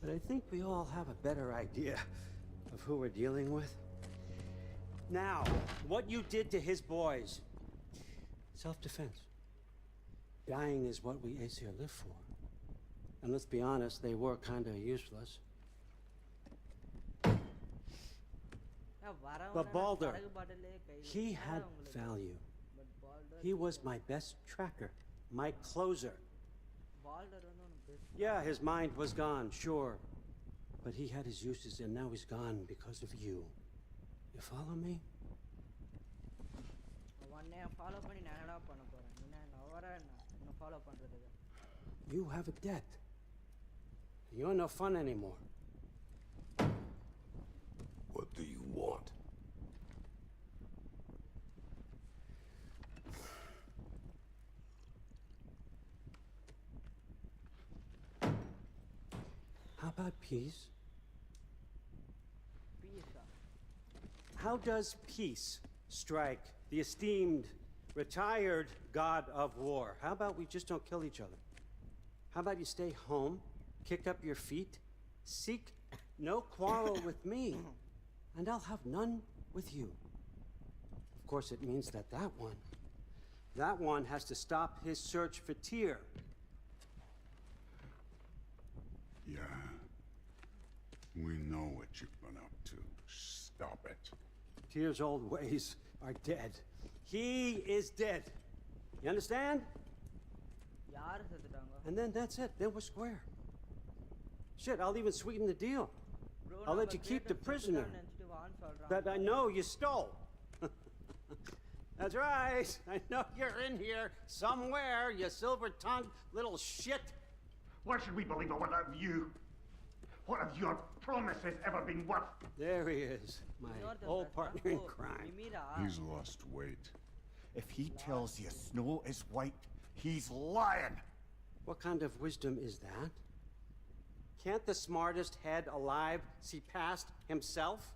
But I think we all have a better idea of who we're dealing with. Now, what you did to his boys. Self-defense. Dying is what we Aesir live for. And let's be honest, they were kind of useless. But Balder, he had value. He was my best tracker, my closer. Yeah, his mind was gone, sure. But he had his uses, and now he's gone because of you. You follow me? You have a debt. You're no fun anymore. What do you want? How about peace? How does peace strike the esteemed, retired god of war? How about we just don't kill each other? How about you stay home, kick up your feet, seek no quarrel with me, and I'll have none with you. Of course, it means that that one has to stop his search for Tyr. Yeah. We know what you've been up to. Stop it. Tyr's old ways are dead. He is dead. You understand? And then that's it. Then we're square. Shit, I'll even sweeten the deal. I'll let you keep the prisoner that I know you stole. That's right. I know you're in here somewhere, you silver-tongued little shit. Why should we believe what of you? What have your promises ever been worth? There he is, my old partner in crime. He's lost weight. If he tells you snow is white, he's lying. What kind of wisdom is that? Can't the smartest head alive see past himself?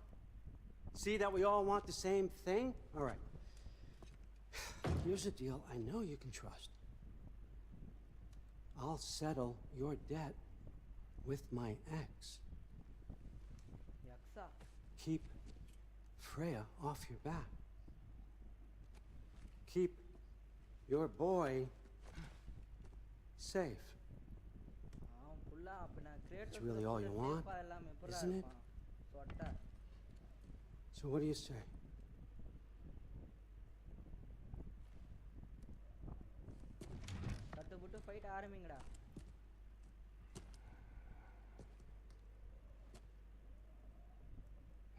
See that we all want the same thing? All right. Here's a deal I know you can trust. I'll settle your debt with my ex. Keep Freya off your back. Keep your boy safe. It's really all you want, isn't it? So what do you say?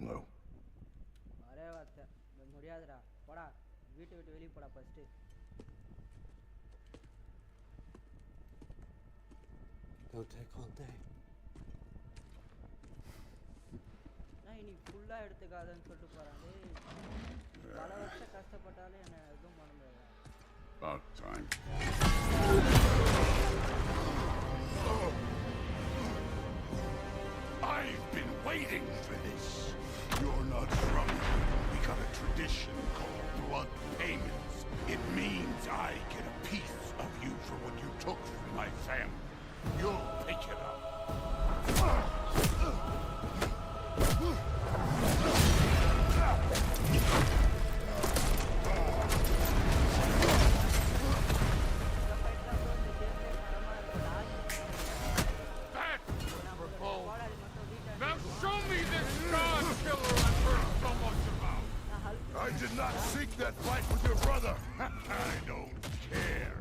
No. Don't take all day. About time. I've been waiting for this. You're not from here. We got a tradition called blood payments. It means I get a piece of you for what you took from my family. You'll pick it up. Now show me this god killer I've heard so much about! I did not seek that fight with your brother. I don't care.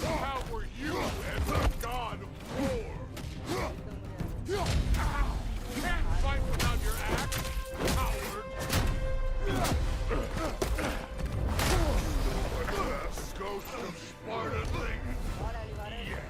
How were you as a god of war? Can't fight without your axe, coward! Ghost of Sparta thing. Yeah.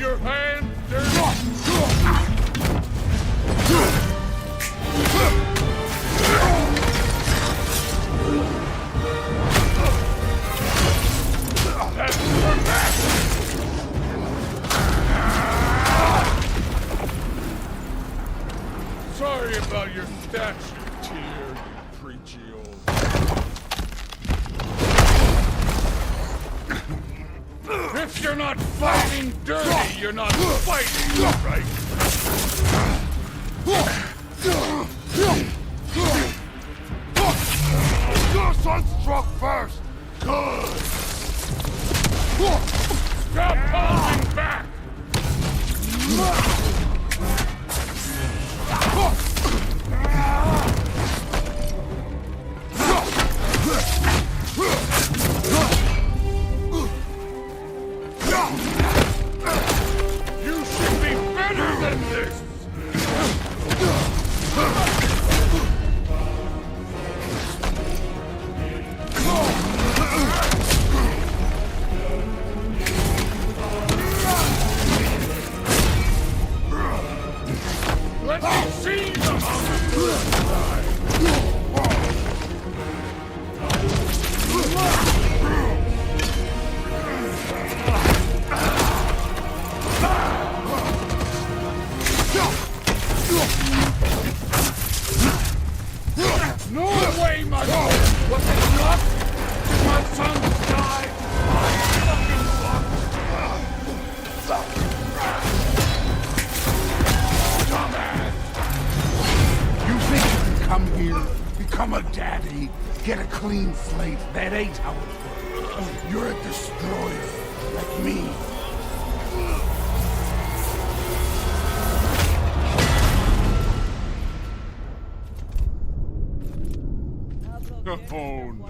your hands dirty? That's for that! Sorry about your stature, Tyr, you preachy old... If you're not fighting dirty, you're not fighting right. Your son struck first! Good! Stop holding back! You should be better than this! Let me see the hunger side! No way, my son! Was it not? My son died! My fucking luck! Dumbass! You think you can come here, become a daddy, get a clean slate? That ain't how it works. You're a destroyer, like me. Oh no.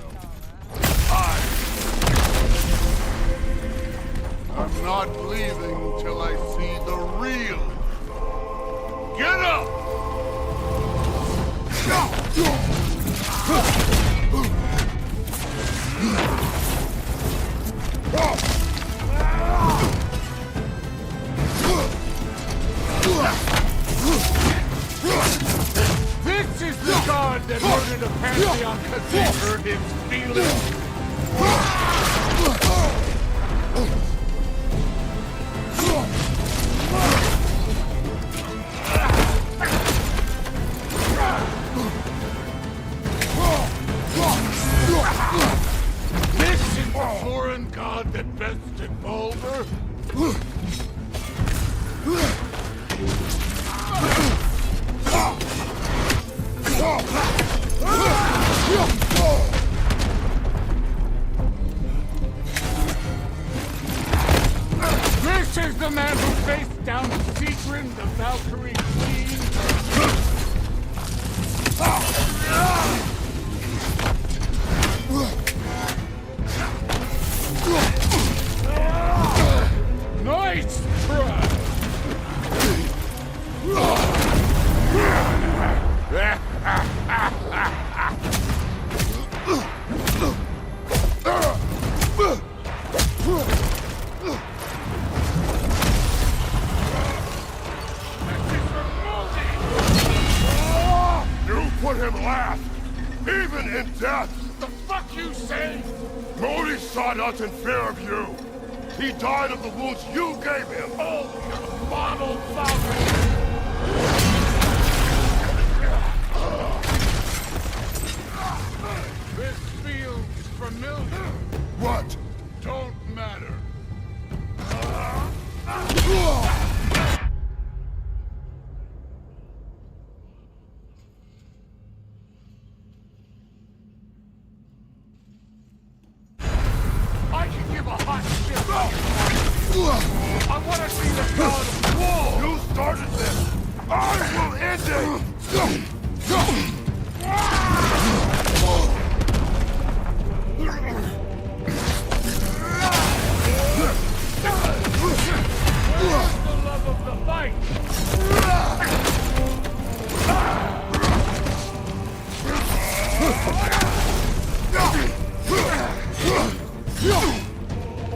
I'm not leaving till I see the real. Get up! This is the god that murdered a pantheon because he hurt his feelings. This is the foreign god that bested Bulver. This is the man who faced down Sigrun, the Valkyrie Queen. Nice try! You put him last, even in death. The fuck you say? Modi saw us in fear of you. He died of the wounds you gave him. Oh, you model Valkyrie! This feels familiar. What? Don't matter. I can give a hot shit. I want to see the god of war. You started this. I will end it. Where's the love of the fight?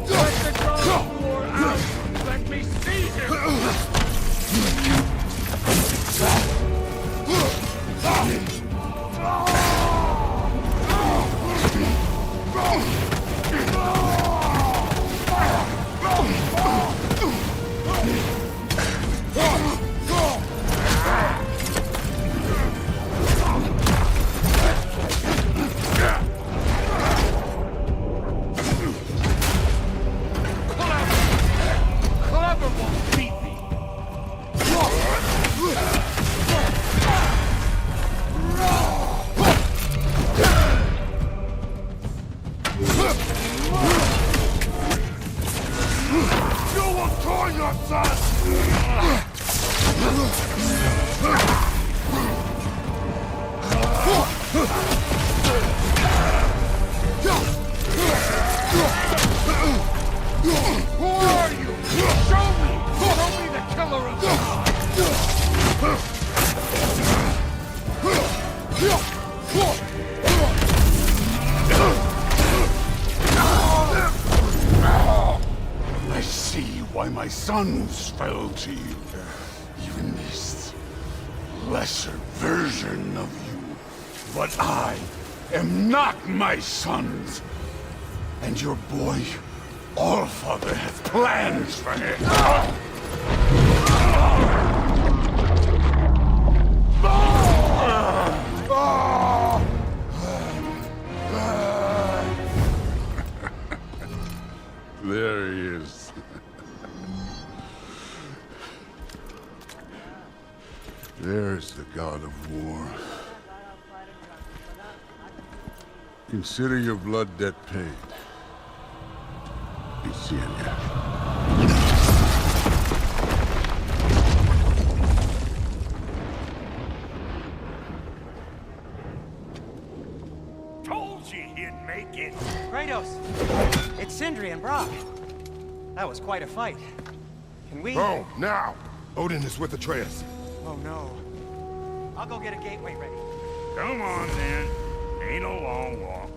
Let the god of war out. Let me see him. on your son! Who are you? Show me! Show me the killer of I see why my sons fell to you. Even this lesser version of you. But I am not my sons. And your boy, Allfather, has plans for him. There he is. There's the god of war. Consider your blood debt paid. Be seeing ya. Told you he'd make it. Kratos! It's Sindri and Brock. That was quite a fight. Can we... Go, now! Odin is with Atreus. Oh no. I'll go get a gateway ready. Come on, then. Ain't a long walk.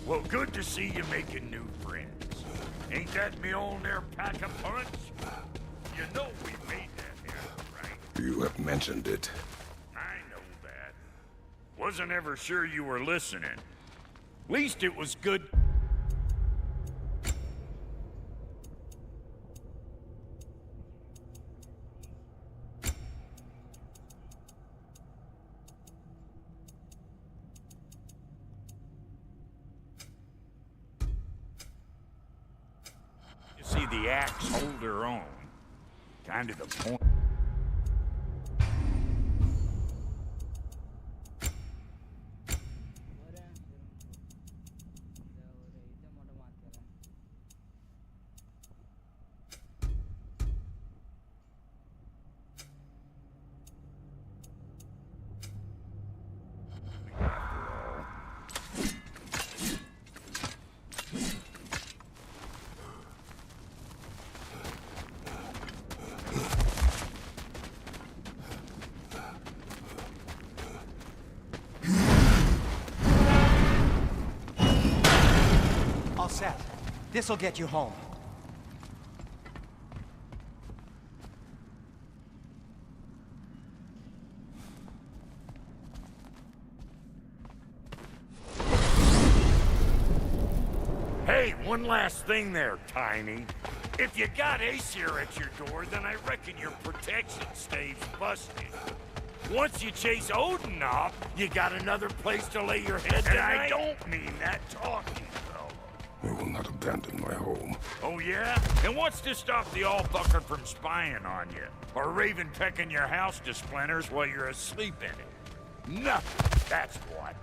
Well, good to see you making new friends. Ain't that me old there pack a punch? You know we made that here, right? You have mentioned it. I know that. Wasn't ever sure you were listening. Least it was good. See the axe hold her own. Kind of the point. All set. This'll get you home. Hey, one last thing there, Tiny. If you got Aesir at your door, then I reckon your protection stave's busted. Once you chase Odin off, you got another place to lay your head tonight? And I don't mean that talking, though. I will not abandon my home. Oh, yeah? And what's to stop the all-fucker from spying on you? Or Raven pecking your house to splinters while you're asleep in it? Nothing, that's what.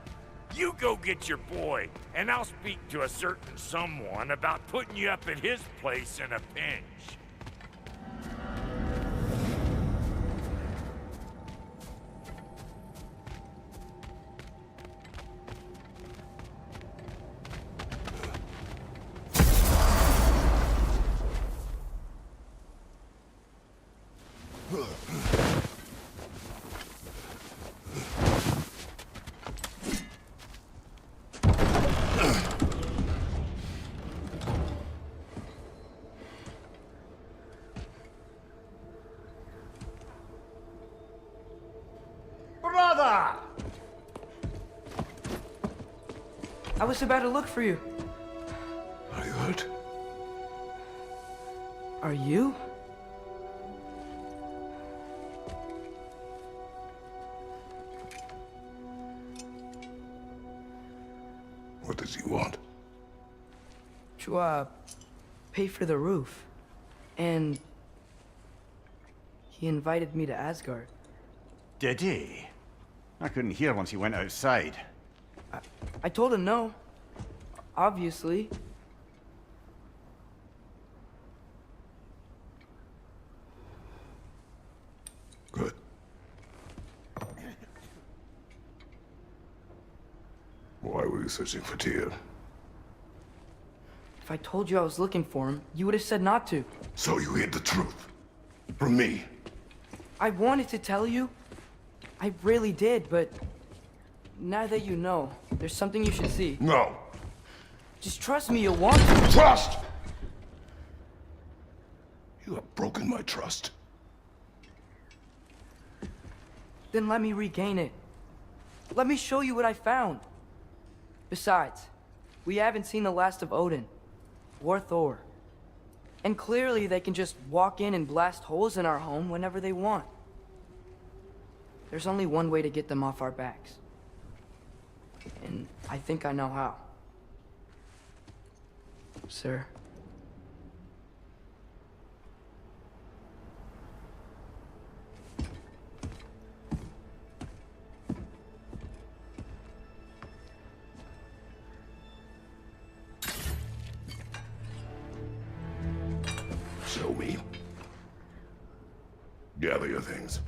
You go get your boy, and I'll speak to a certain someone about putting you up at his place in a pinch. Brother! I was about to look for you. Are you hurt? Are you? What does he want? To, pay for the roof. And... he invited me to Asgard. Did he? I couldn't hear once he went outside. I told him no. Obviously. Good. Why were you searching for Tyr? If I told you I was looking for him, you would have said not to. So you hid the truth. From me. I wanted to tell you. I really did, but now that you know, there's something you should see. No. Just trust me, you'll want to. Trust! You have broken my trust. Then let me regain it. Let me show you what I found. Besides, we haven't seen the last of Odin. Or Thor. And clearly they can just walk in and blast holes in our home whenever they want. There's only one way to get them off our backs. And I think I know how. Sir. Show me. Gather your things.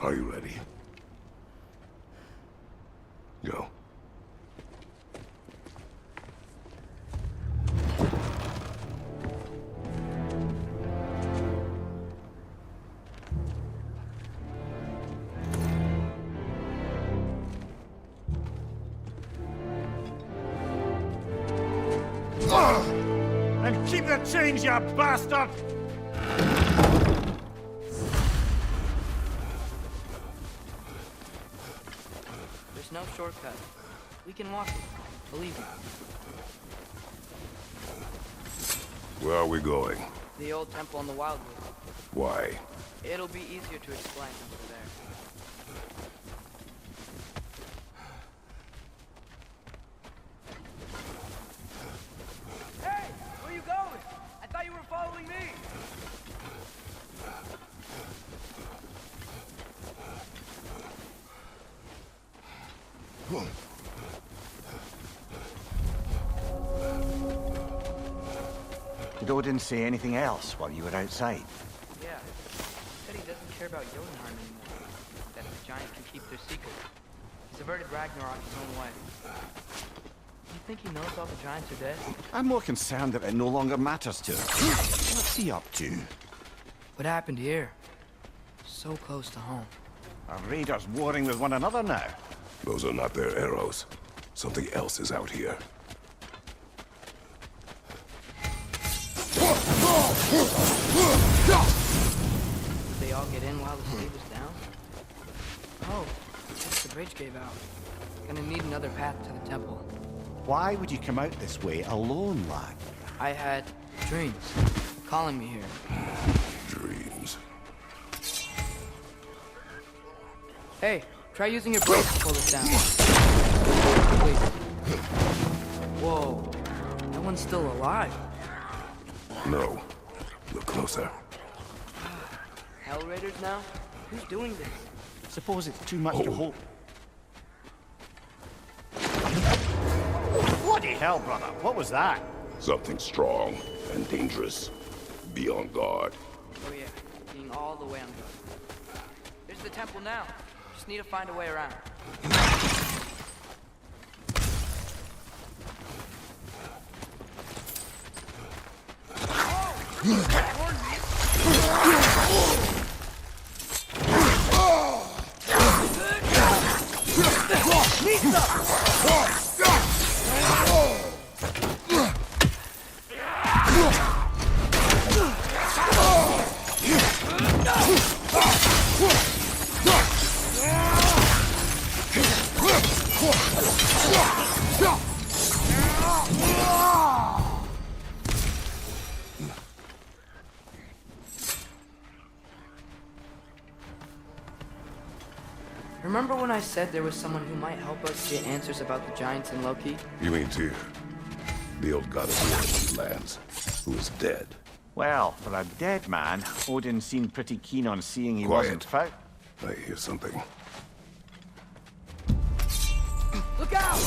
Are you ready? Go. And keep the change, you bastard! There's no shortcut. We can walk it. Believe me. Where are we going? The old temple on the Wildwood. Why? It'll be easier to explain over there. Hey! Where you going? I thought you were following me! Did Odin say anything else while you were outside? Yeah. Said he doesn't care about Jotunheim anymore. That the giants can keep their secrets. He's averted Ragnarok his own way. You think he knows all the giants are dead? I'm more concerned that it no longer matters to him. What's he up to? What happened here? So close to home. Are raiders warring with one another now? Those are not their arrows. Something else is out here. Did they all get in while the city was down? Oh, I guess the bridge gave out. Gonna need another path to the temple. Why would you come out this way alone, lad? I had dreams calling me here. Dreams. Hey, try using your brakes to pull this down. Wait. Whoa, that one's still alive. No. Look closer. Hell Raiders now? Who's doing this? Suppose it's too much to Oh. hope. Bloody hell, brother. What was that? Something strong and dangerous. Be on guard. Oh yeah, being all the way on guard. There's the temple now. just need to find a way around. Remember when I said there was someone who might help us get answers about the giants in Loki? You mean Tyr, the old god of war in these lands, who is dead? Well, for a dead man, Odin seemed pretty keen on seeing he Quiet. wasn't found. I hear something. Look out!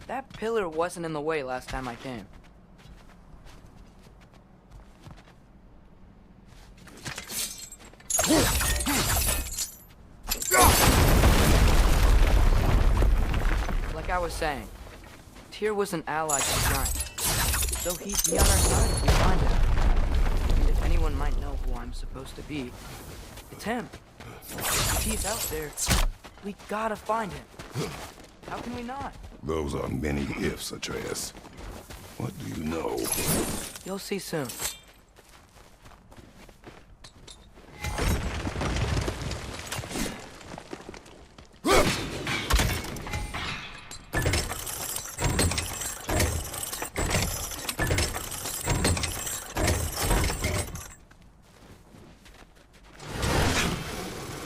That pillar wasn't in the way last time I came. Like I was saying, Tyr was an ally to the giants, so he'd be on our side if we find him. And if anyone might know who I'm supposed to be, it's him. If he's out there, we gotta find him. How can we not? Those are many ifs, Atreus. What do you know? You'll see soon.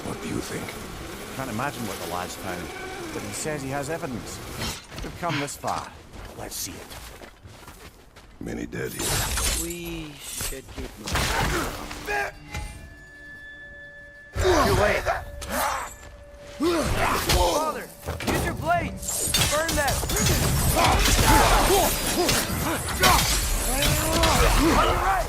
What do you think? Can't imagine what the lad's found, but he says he has evidence. We've come this far. Let's see it. Many dead here. We should keep moving. Too late. Father, use your blades. Burn them. On the right.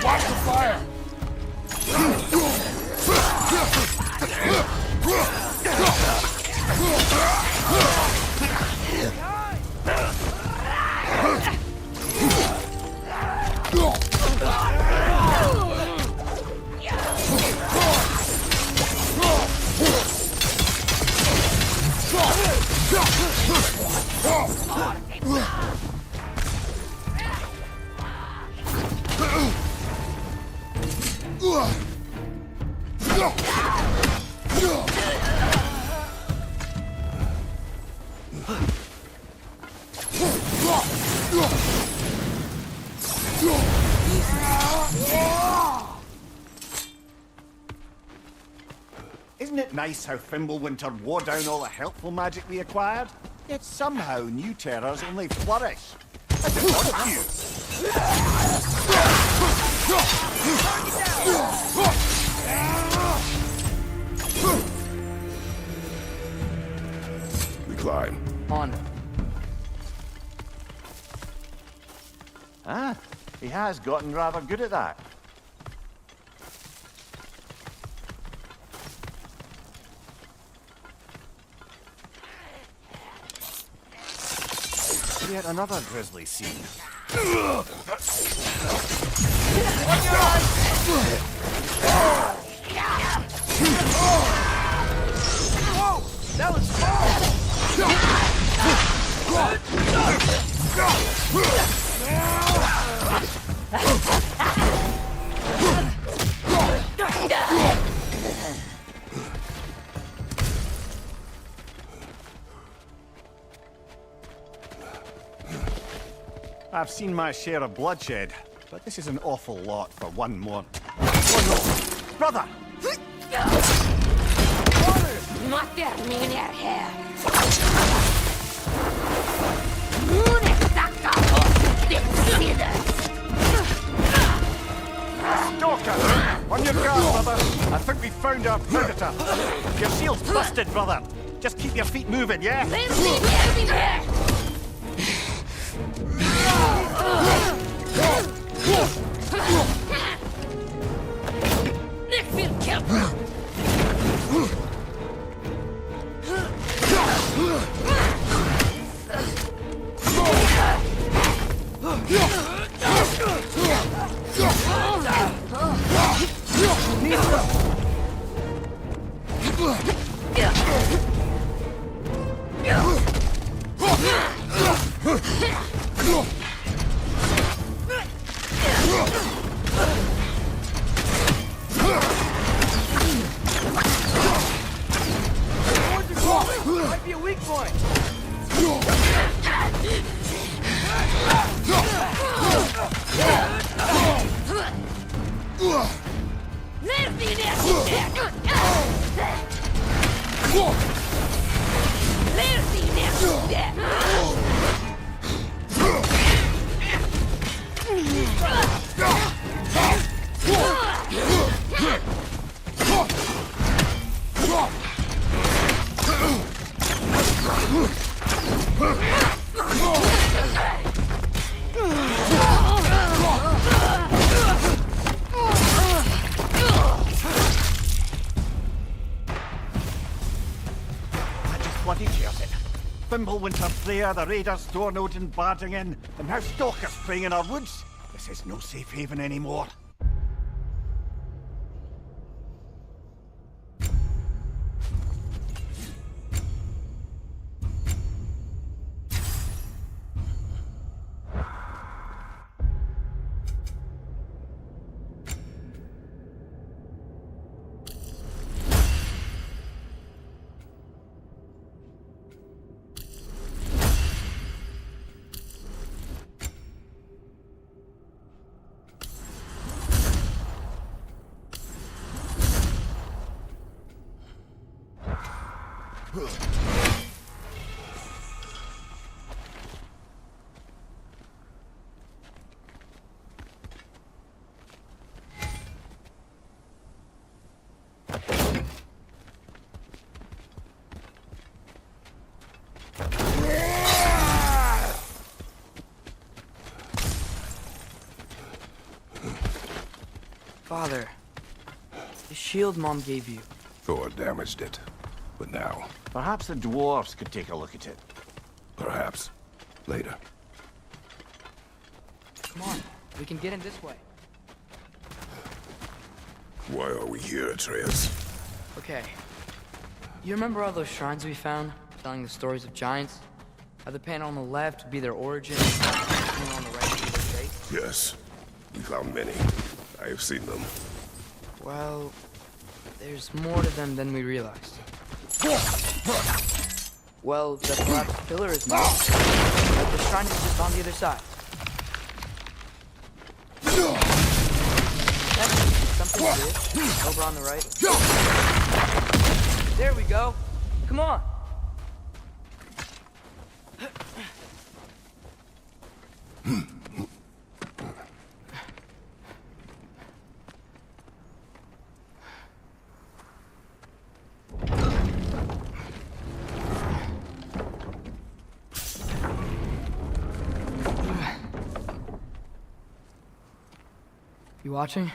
Watch the fire! Isn't it nice how Fimbulwinter wore down all the helpful magic we acquired, yet somehow new terrors only flourish. That's a lot of you. We climb. On. Ah, he has gotten rather good at that. Yet another grisly scene. Whoa! That was I've seen my share of bloodshed, but this is an awful lot for one more. Oh no! Brother! Stalker! On your guard, brother! I think we found our predator! Your shield's busted, brother! Just keep your feet moving, yeah? might be a weak point. Fimbulwinter Freya, the Raiders, Stornode and Bardingen, and now Stalkers preying in our woods. This is no safe haven anymore. Father, the shield Mom gave you. Thor damaged it. But now, Perhaps the dwarves could take a look at it. perhaps, later. Come on, we can get in this way. Why are we here, Atreus? Okay. You remember all those shrines we found, telling the stories of giants? How the panel on the left would be their origin, and the panel on the right would be their fate? Yes, we found many. I have seen them. Well, there's more to them than we realized. Well, the collapsed pillar is not. But the shrine is just on the other side. That's something weird. Over on the right. There we go. Come on. You watching?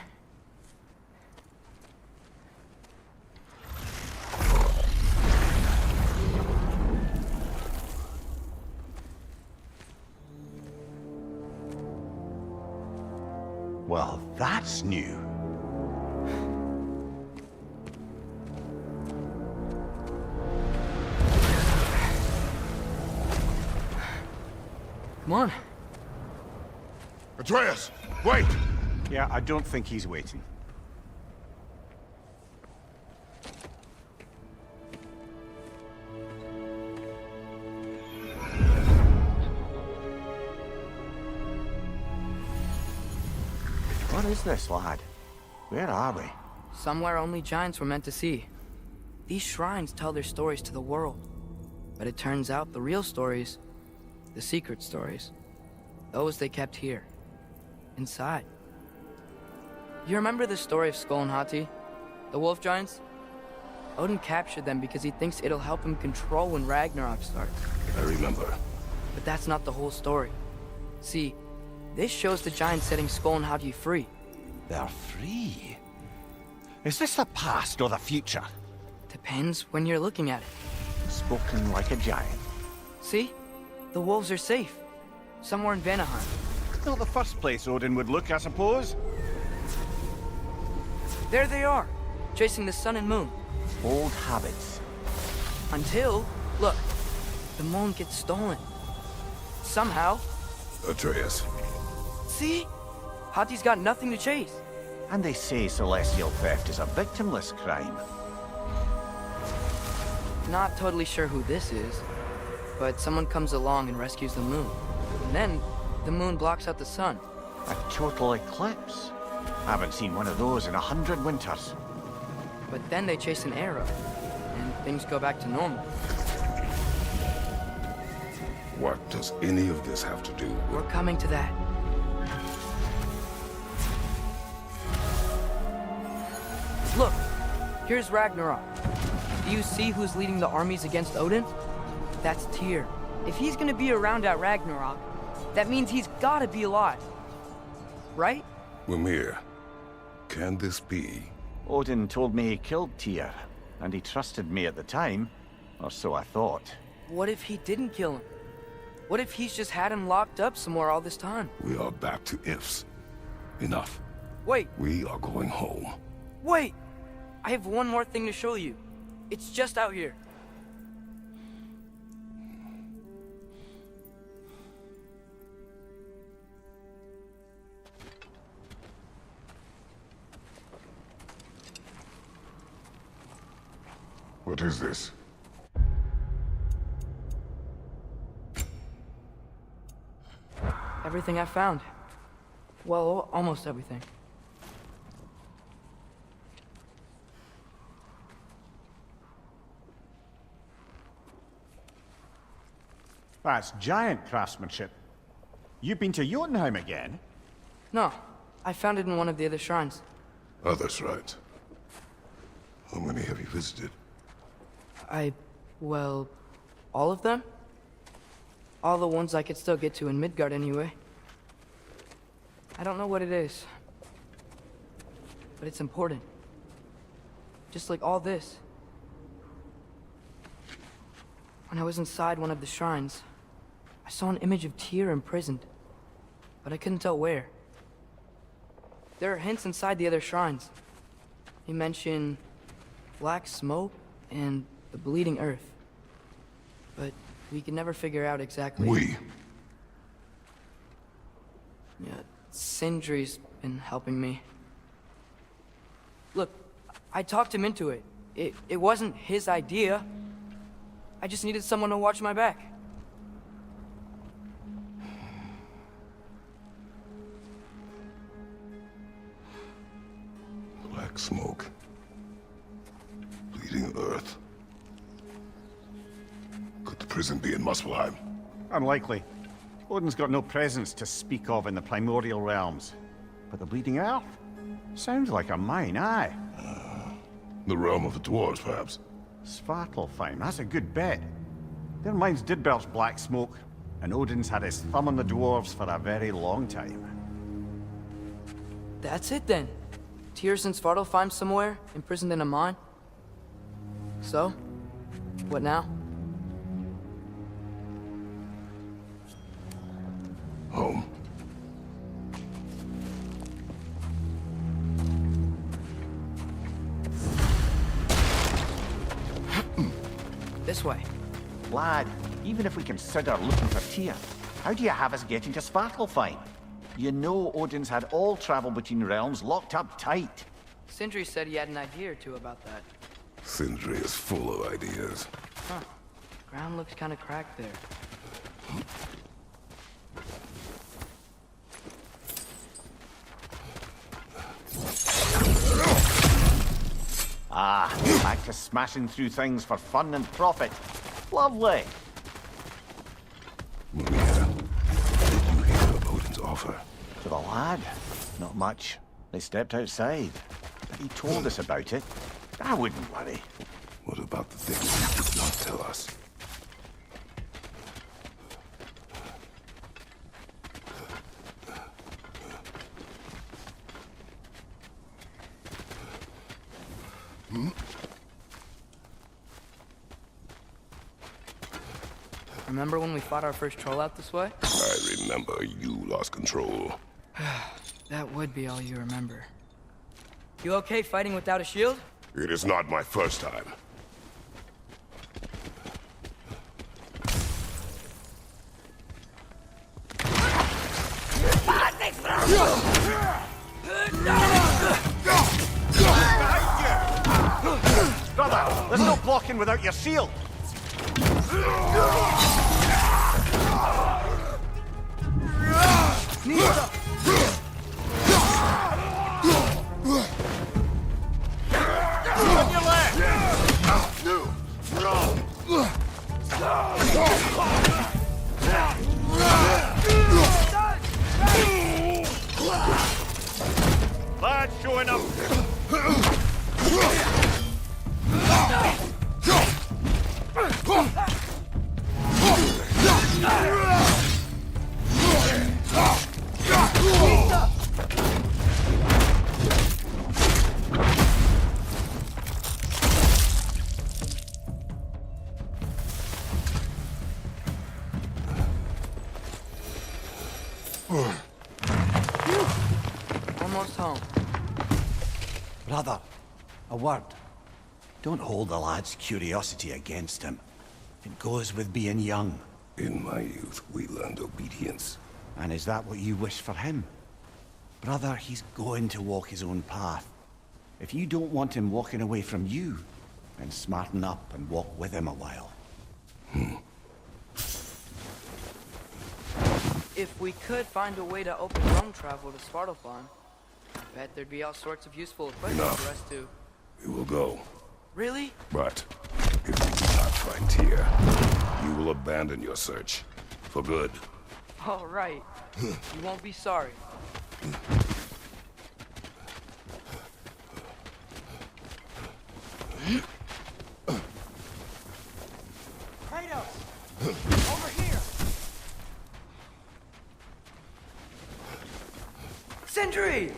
Well, that's new. Come on. Atreus, wait! Yeah, I don't think he's waiting. What is this, lad? Where are we? Somewhere only giants were meant to see. These shrines tell their stories to the world. But it turns out the real stories, the secret stories, those they kept here, inside. You remember the story of Skull and Hati, the wolf giants? Odin captured them because he thinks it'll help him control when Ragnarok starts. I remember. But that's not the whole story. See, this shows the giants setting Skull and Hati free. They're free. Is this the past or the future? Depends when you're looking at it. Spoken like a giant. See? The wolves are safe. Somewhere in Vanaheim. Not the first place Odin would look, I suppose. There they are, chasing the sun and moon. Old habits. Until, look, the moon gets stolen. Somehow. Atreus. See? Hati's got nothing to chase. And they say celestial theft is a victimless crime. Not totally sure who this is, but someone comes along and rescues the moon. And then, the moon blocks out the sun. A total eclipse. Haven't seen one of those in 100 winters. But then they chase an arrow, and things go back to normal. What does any of this have to do with... We're coming to that. Look, here's Ragnarok. Do you see who's leading the armies against Odin? That's Tyr. If he's gonna be around at Ragnarok, that means he's gotta be alive. Right? Mimir, can this be? Odin told me he killed Tyr, and he trusted me at the time, or so I thought. What if he didn't kill him? What if he's just had him locked up somewhere all this time? We are back to ifs. Enough. Wait. We are going home. Wait! I have one more thing to show you. It's just out here. What is this? Everything I found. Well, almost everything. That's giant craftsmanship. You've been to Jotunheim again? No, I found it in one of the other shrines. Others, right? How many have you visited? Well, all of them? All the ones I could still get to in Midgard anyway. I don't know what it is, but it's important. Just like all this. When I was inside one of the shrines, I saw an image of Tyr imprisoned, but I couldn't tell where. There are hints inside the other shrines. They mention black smoke and the bleeding earth, but we could never figure out exactly. Yeah, Sindri's been helping me. Look, I talked him into it. It wasn't his idea. I just needed someone to watch my back. Black smoke. Bleeding earth. Could the prison be in Muspelheim? Unlikely. Odin's got no presence to speak of in the primordial realms. But the Bleeding Earth? Sounds like a mine, aye. The realm of the dwarves, perhaps? Svartalfheim, that's a good bet. Their mines did belch black smoke, and Odin's had his thumb on the dwarves for a very long time. That's it then. Tears in Svartalfheim somewhere, imprisoned in a mine. So, what now? Home. This way. Lad, even if we consider looking for Tyr, how do you have us getting to Svartalfheim? You know Odin's had all travel between realms locked up tight. Sindri said he had an idea or two about that. Sindri is full of ideas. Huh. Ground looks kind of cracked there. Ah, back to smashing through things for fun and profit. Lovely. Maria, did you hear of Odin's offer? To the lad? Not much. They stepped outside. But he told us about it. I wouldn't worry. What about the things he did not tell us? Remember when we fought our first troll out this way? I remember you lost control. That would be all you remember. You okay fighting without a shield? It is not my first time. Brother, there's no blocking without your shield. Lad showing up. Almost home. Brother, a word. Don't hold the lad's curiosity against him. It goes with being young. In my youth, we learned obedience. And is that what you wish for him? Brother, he's going to walk his own path. If you don't want him walking away from you, then smarten up and walk with him a while. If we could find a way to open roam travel to Svartalfheim, I bet there'd be all sorts of useful equipment for us to... We will go. Really? But if we do not find Tyr, you will abandon your search. For good. All right. You won't be sorry. Kratos! Over here! Sindri!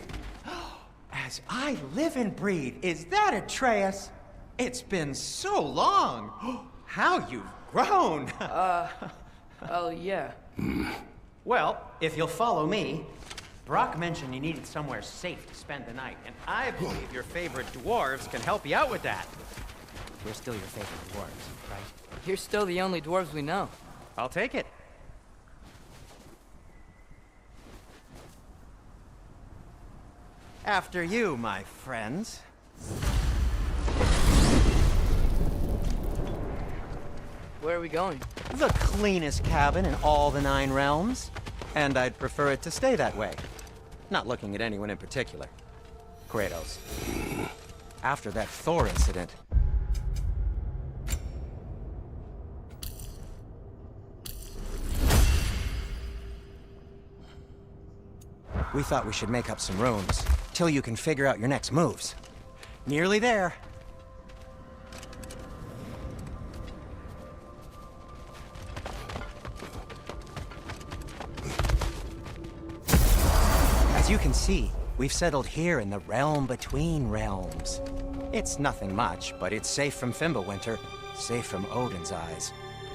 As I live and breathe, is that Atreus? It's been so long! How you've grown! Oh, yeah. Well, if you'll follow me, Brock mentioned you needed somewhere safe to spend the night, and I believe your favorite dwarves can help you out with that. We're still your favorite dwarves, right? You're still the only dwarves we know. I'll take it. After you, my friends. Where are we going? The cleanest cabin in all the 9 realms. And I'd prefer it to stay that way. Not looking at anyone in particular. Kratos. After that Thor incident, We thought we should make up some rooms, till you can figure out your next moves. Nearly there. As you can see, we've settled here in the realm between realms. It's nothing much, but it's safe from Fimbulwinter, safe from Odin's eyes.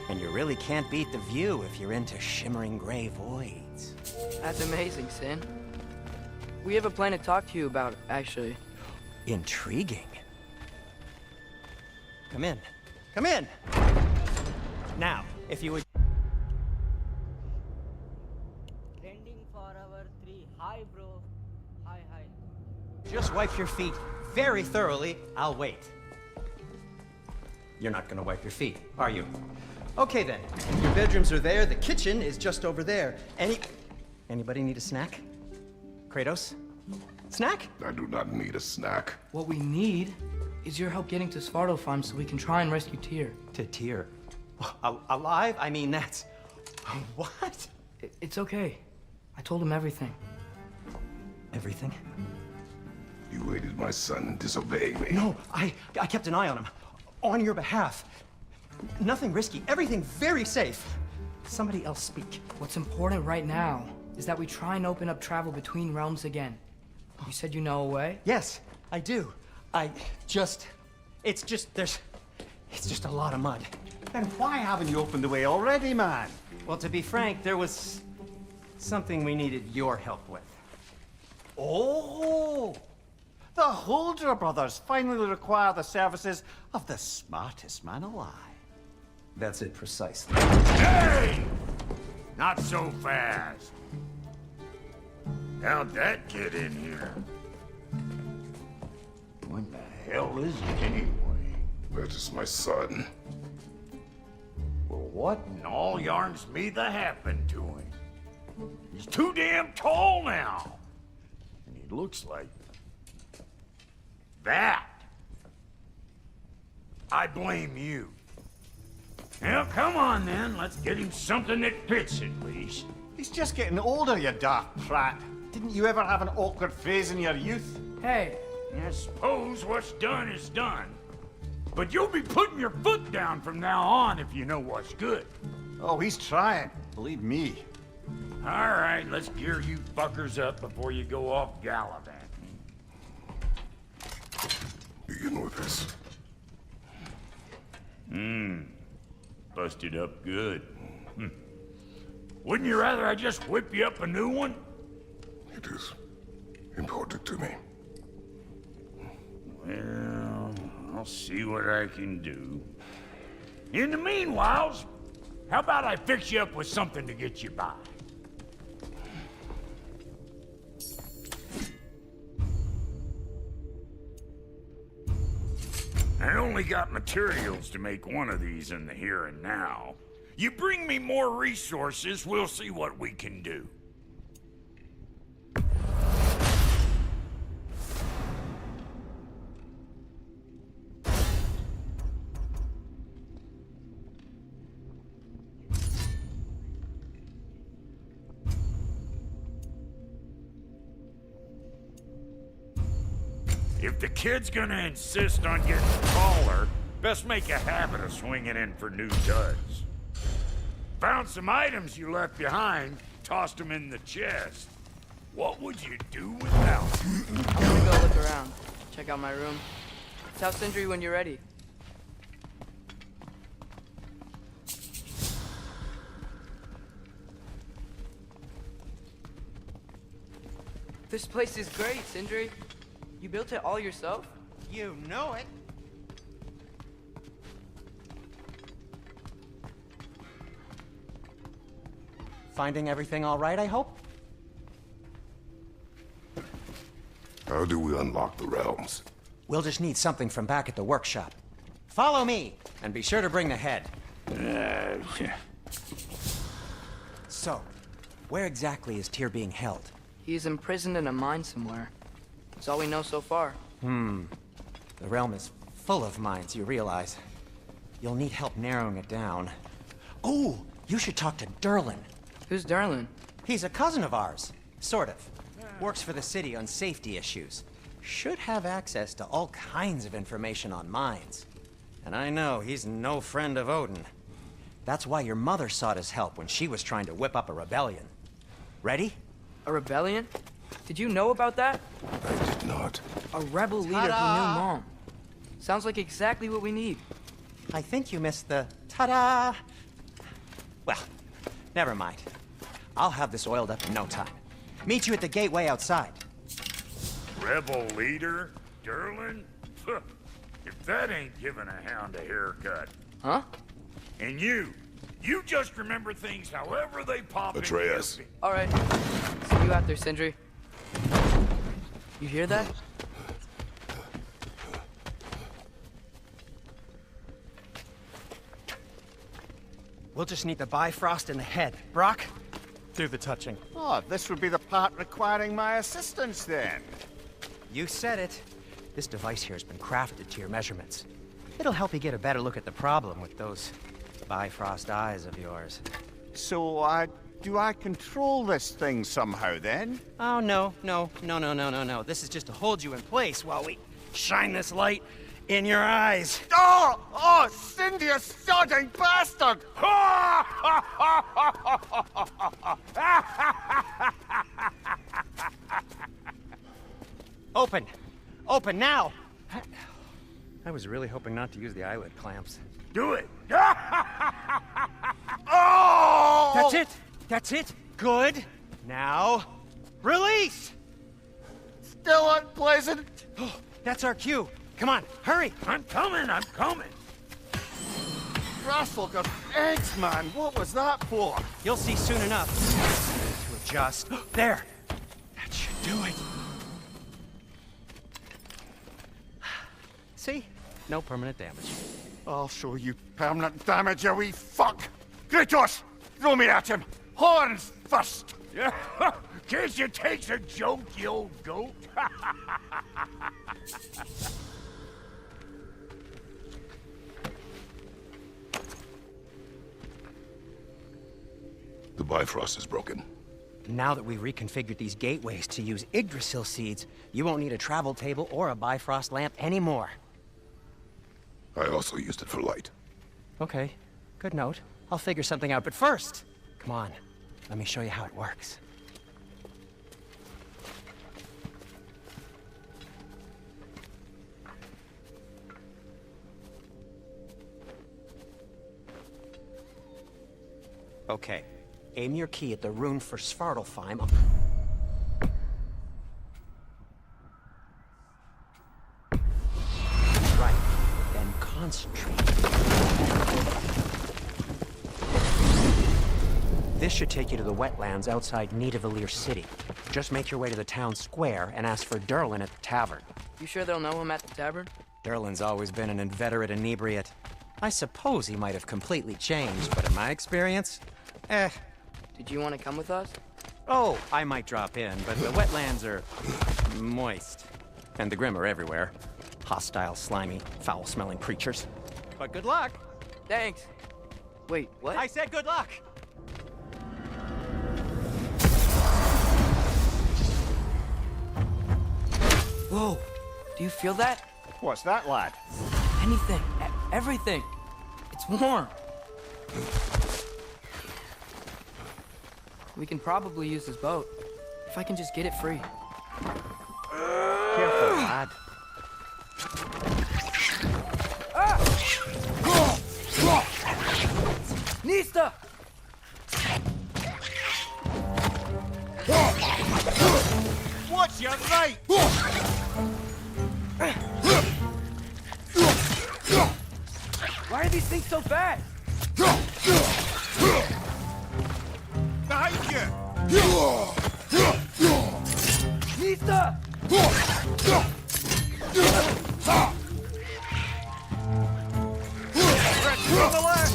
And you really can't beat the view if you're into shimmering gray voids. That's amazing, Sin. We have a plan to talk to you about, actually. Intriguing. Come in. Come in! Now, if you would... Trending for hour 3. Hi, bro. Hi. Just wipe your feet very thoroughly, I'll wait. You're not gonna wipe your feet, are you? Okay then, your bedrooms are there, the kitchen is just over there. Anybody need a snack? Kratos? Snack? I do not need a snack. What we need is your help getting to Svartalfheim so we can try and rescue Tyr. To Tyr? Alive? I mean, that's... What? It's okay. I told him everything. Everything? You aided my son in disobeying me. No, I kept an eye on him. On your behalf. Nothing risky, everything very safe. Somebody else speak. What's important right now is that we try and open up travel between realms again. You said you know a way? Yes, I do. It's just a lot of mud. Then why haven't you opened the way already, man? Well, to be frank, there was something we needed your help with. Oh! The Holder brothers finally require the services of the smartest man alive. That's it precisely. Hey! Not so fast. How'd that get in here? What the hell is it anyway? That is my son. Well, what in all yarns me that happened to him? He's too damn tall now. And he looks like... that. I blame you. Well, come on then. Let's get him something that fits at least. He's just getting older, you daft prat. Didn't you ever have an awkward phase in your youth? Hey! I suppose what's done is done. But you'll be putting your foot down from now on if you know what's good. Oh, he's trying. Believe me. All right, let's gear you fuckers up before you go off gallivanting. Begin with this. Busted up good. Wouldn't you rather I just whip you up a new one? It is important to me. Well, I'll see what I can do. In the meanwhile, how about I fix you up with something to get you by? I only got materials to make one of these in the here and now. You bring me more resources, we'll see what we can do. If the kid's gonna insist on getting taller, best make a habit of swinging in for new duds. Found some items you left behind, tossed them in the chest. What would you do without them? I'm gonna go look around. Check out my room. Tell Sindri when you're ready. This place is great, Sindri. You built it all yourself? You know it. Finding everything all right, I hope? How do we unlock the realms? We'll just need something from back at the workshop. Follow me, and be sure to bring the head. So, where exactly is Tyr being held? He's imprisoned in a mine somewhere. That's all we know so far. The realm is full of mines, you realize. You'll need help narrowing it down. Oh, you should talk to Durlin. Who's Darlin? He's a cousin of ours. Sort of. Works for the city on safety issues. Should have access to all kinds of information on mines. And I know he's no friend of Odin. That's why your mother sought his help when she was trying to whip up a rebellion. Ready? A rebellion? Did you know about that? I did not. A rebel leader who knew Mom. Sounds like exactly what we need. I think you missed the ta-da! Well, never mind. I'll have this oiled up in no time. Meet you at the gateway outside. Rebel leader? Derlin? If that ain't giving a hound a haircut. Huh? And you just remember things however they pop into your Atreus. feet. All right. See you out there, Sindri. You hear that? We'll just need the Bifrost in the head. Brock, do the touching. Oh, this would be the part requiring my assistance then. You said it. This device here has been crafted to your measurements. It'll help you get a better look at the problem with those Bifrost eyes of yours. So, do I control this thing somehow then? Oh, no. This is just to hold you in place while we shine this light in your eyes. Oh, Cindy, you sodding bastard! Open! Open now! I was really hoping not to use the eyelid clamps. Do it! Oh! That's it! That's it! Good! Now, release! Still unpleasant. Oh, that's our cue. Come on, hurry! I'm coming! Russell got eggs, man. What was that for? You'll see soon enough. To adjust. There! That should do it. See? No permanent damage. I'll show you permanent damage, you wee fuck! Kratos! Throw me at him! Horns first! Yeah, case you takes a joke, you old goat. The Bifrost is broken. Now that we've reconfigured these gateways to use Yggdrasil seeds, you won't need a travel table or a Bifrost lamp anymore. I also used it for light. Okay, good note. I'll figure something out, but first, come on, let me show you how it works. Okay, aim your key at the rune for Svartalfheim. Right, then concentrate. This should take you to the wetlands outside Nidavellir City. Just make your way to the town square and ask for Derlin at the tavern. You sure they'll know him at the tavern? Derlin's always been an inveterate inebriate. I suppose he might have completely changed, but in my experience, Did you want to come with us? Oh, I might drop in, but the wetlands are moist. And the Grim are everywhere. Hostile, slimy, foul-smelling creatures. But good luck! Thanks. Wait, what? I said good luck! Whoa, do you feel that? What's that, lad? Anything, everything. It's warm. We can probably use this boat, if I can just get it free. Careful, lad. Nista! What's your right? Why are these things so fast? Behind you! Nista! To the left!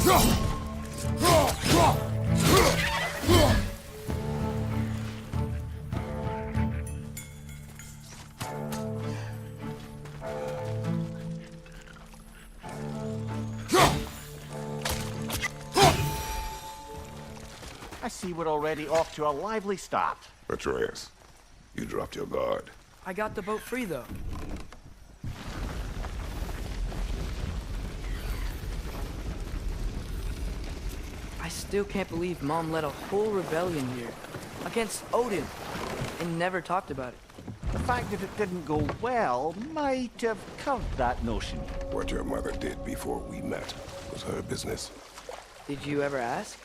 I see we're already off to a lively start. Atreus, You dropped your guard. I got the boat free, though. I still can't believe Mom led a whole rebellion here against Odin and never talked about it. The fact that it didn't go well might have curbed that notion. What your mother did before we met was her business. Did you ever ask?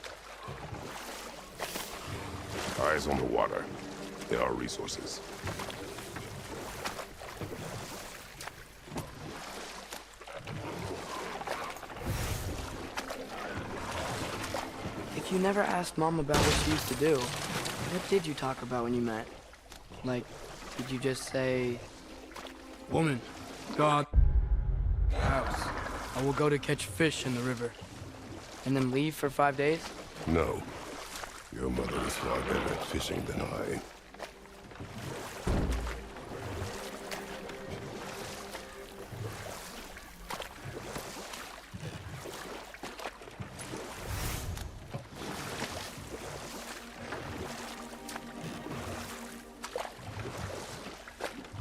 Eyes on the water. There are resources. If you never asked Mom about what she used to do, what did you talk about when you met? Like, did you just say, "Woman, God, house, I will go to catch fish in the river," and then leave for 5 days? No. Your mother is far better at fishing than I.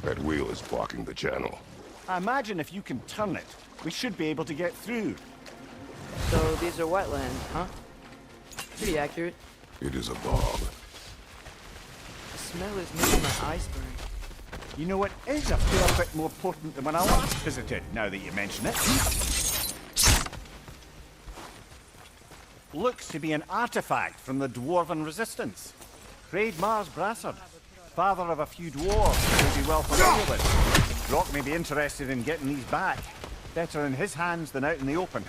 That wheel is blocking the channel. I imagine if you can turn it, we should be able to get through. So these are wetlands, huh? Pretty accurate. It is a bog. The smell is making my eyes burn. You know, it is a fair bit more potent than when I last visited, now that you mention it. Looks to be an artifact from the Dwarven Resistance. Craig Mars Brassard, father of a few dwarves you'll be well familiar with. Brock may be interested in getting these back. Better in his hands than out in the open.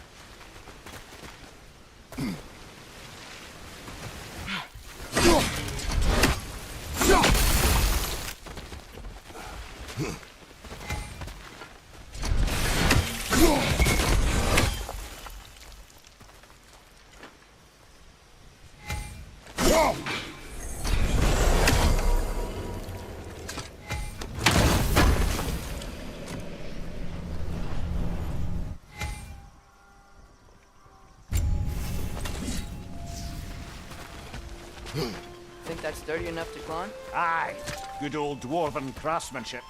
Think that's sturdy enough to climb? Aye, good old Dwarven craftsmanship.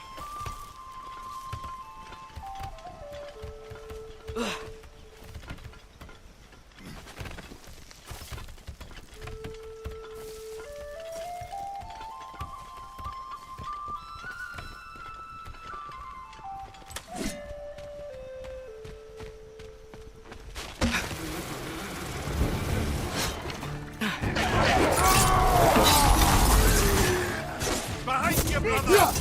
Behind you, brother!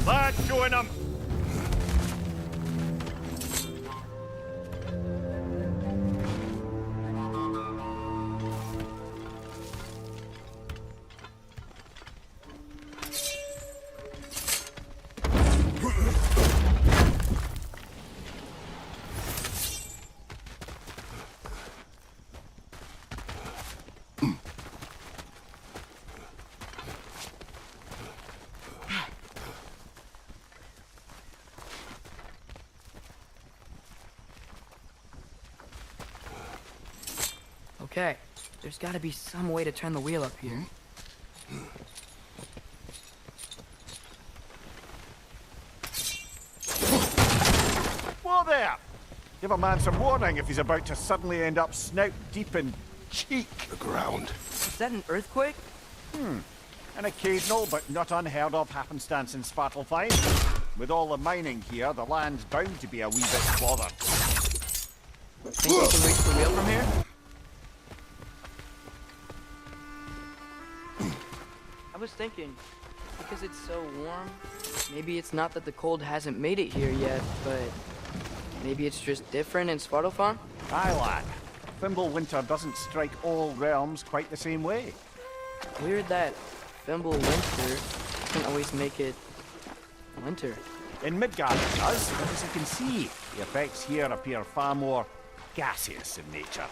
Lad, join 'em! Okay, there's gotta be some way to turn the wheel up here. Whoa there! Give a man some warning if he's about to suddenly end up snout deep in cheek. The ground. Is that an earthquake? An occasional but not unheard of happenstance in Svartalfheim. With all the mining here, the land's bound to be a wee bit bothered. Think we can reach the wheel from here? I was thinking, because it's so warm, maybe it's not that the cold hasn't made it here yet, but maybe it's just different in Svartalfheim? Aye, lad. Fimbulwinter doesn't strike all realms quite the same way. Weird that Fimbulwinter doesn't always make it winter. In Midgard it does, but as you can see, the effects here appear far more gaseous in nature.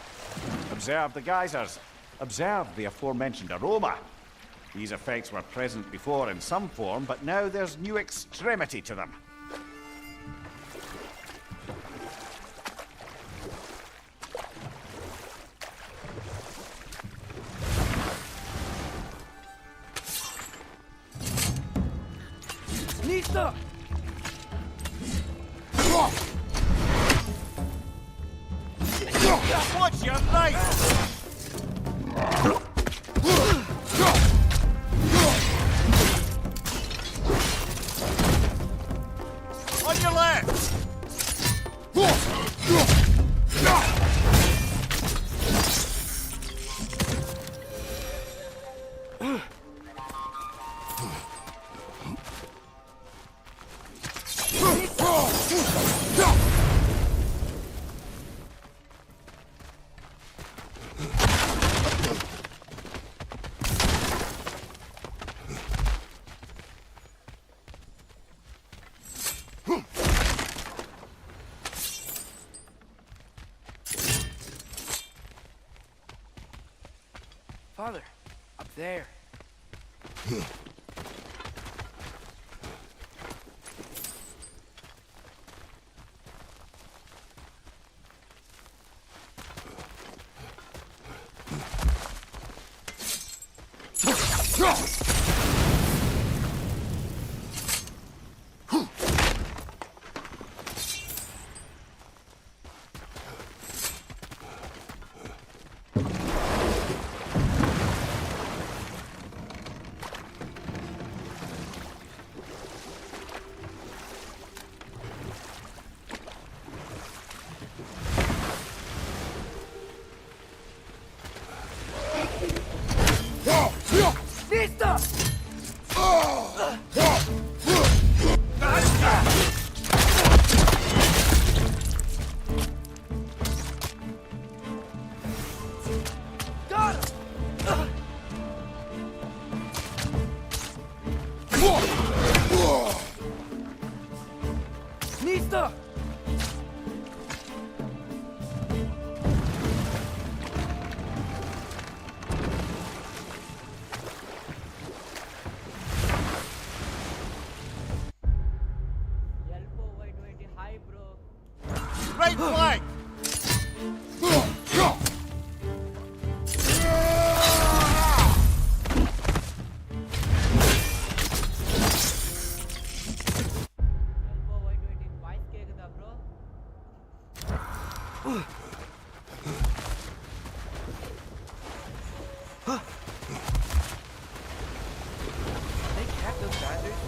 Observe the geysers. Observe the aforementioned aroma. These effects were present before in some form, but now there's new extremity to them. Nista! Watch your right! On your left! Father, up there. Nista! Yelpo Y20 high, bro. Right flank! Yelpo Y20 voice கேக்குதா bro? They cap those geysers?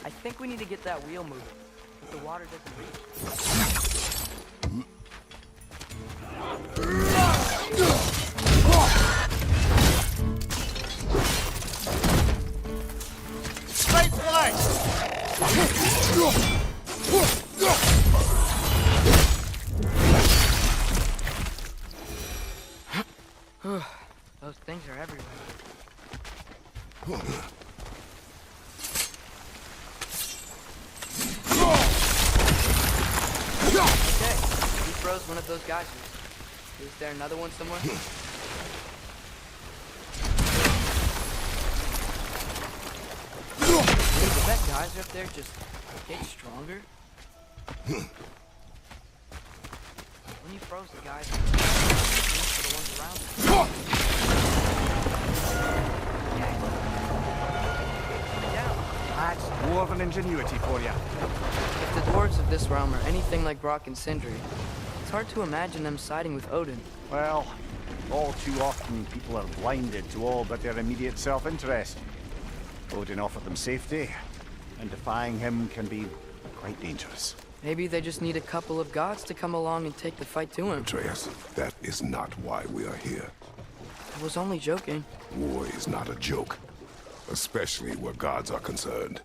I think we need to get that wheel moving. The water doesn't reach. Right flank! Those things are everywhere. Okay, he froze one of those geysers. Is there another one somewhere? Did that geyser up there just get stronger? When you froze the guys, for the ones around them. That's dwarven ingenuity for you. If the dwarves of this realm are anything like Brock and Sindri, it's hard to imagine them siding with Odin. Well, all too often people are blinded to all but their immediate self-interest. Odin offered them safety, and defying him can be quite dangerous. Maybe they just need a couple of gods to come along and take the fight to him. Atreus, that is not why we are here. I was only joking. War is not a joke, especially where gods are concerned.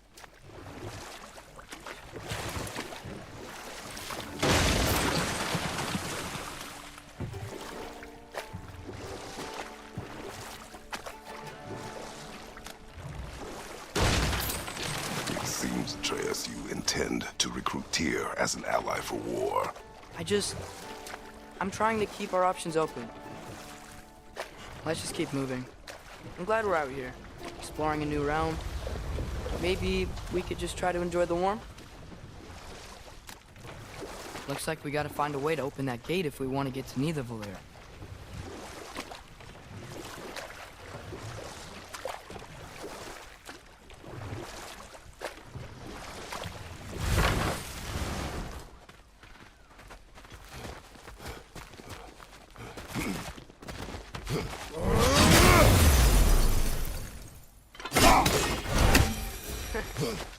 It seems, Atreus, you intend to recruit Tyr as an ally for war. I'm trying to keep our options open. Let's just keep moving. I'm glad we're out here, exploring a new realm. Maybe we could just try to enjoy the warmth? Looks like we gotta find a way to open that gate if we want to get to Nidavellir.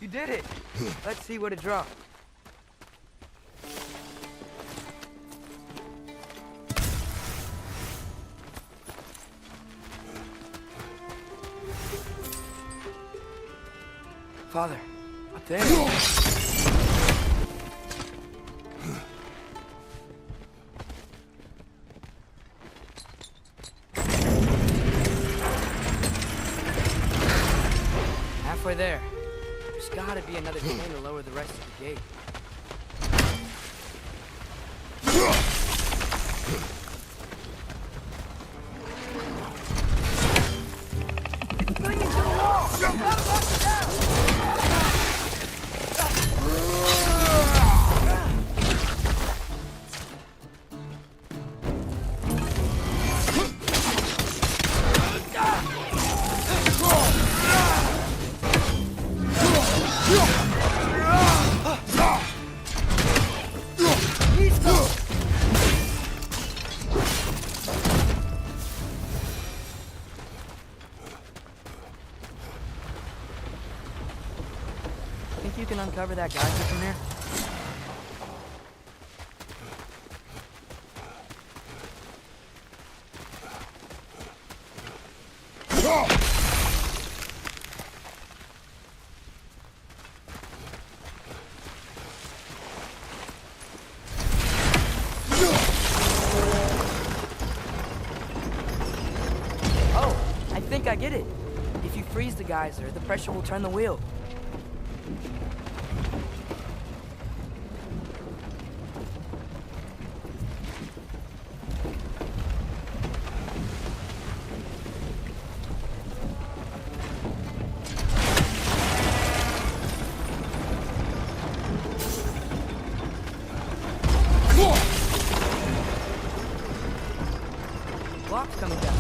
You did it! Let's see what it dropped. Father, up there. Halfway there. There's gotta be another chain to lower the rest of the gate. Think you can uncover that geyser from here? Oh, I think I get it. If you freeze the geyser, the pressure will turn the wheel. Blocks coming down.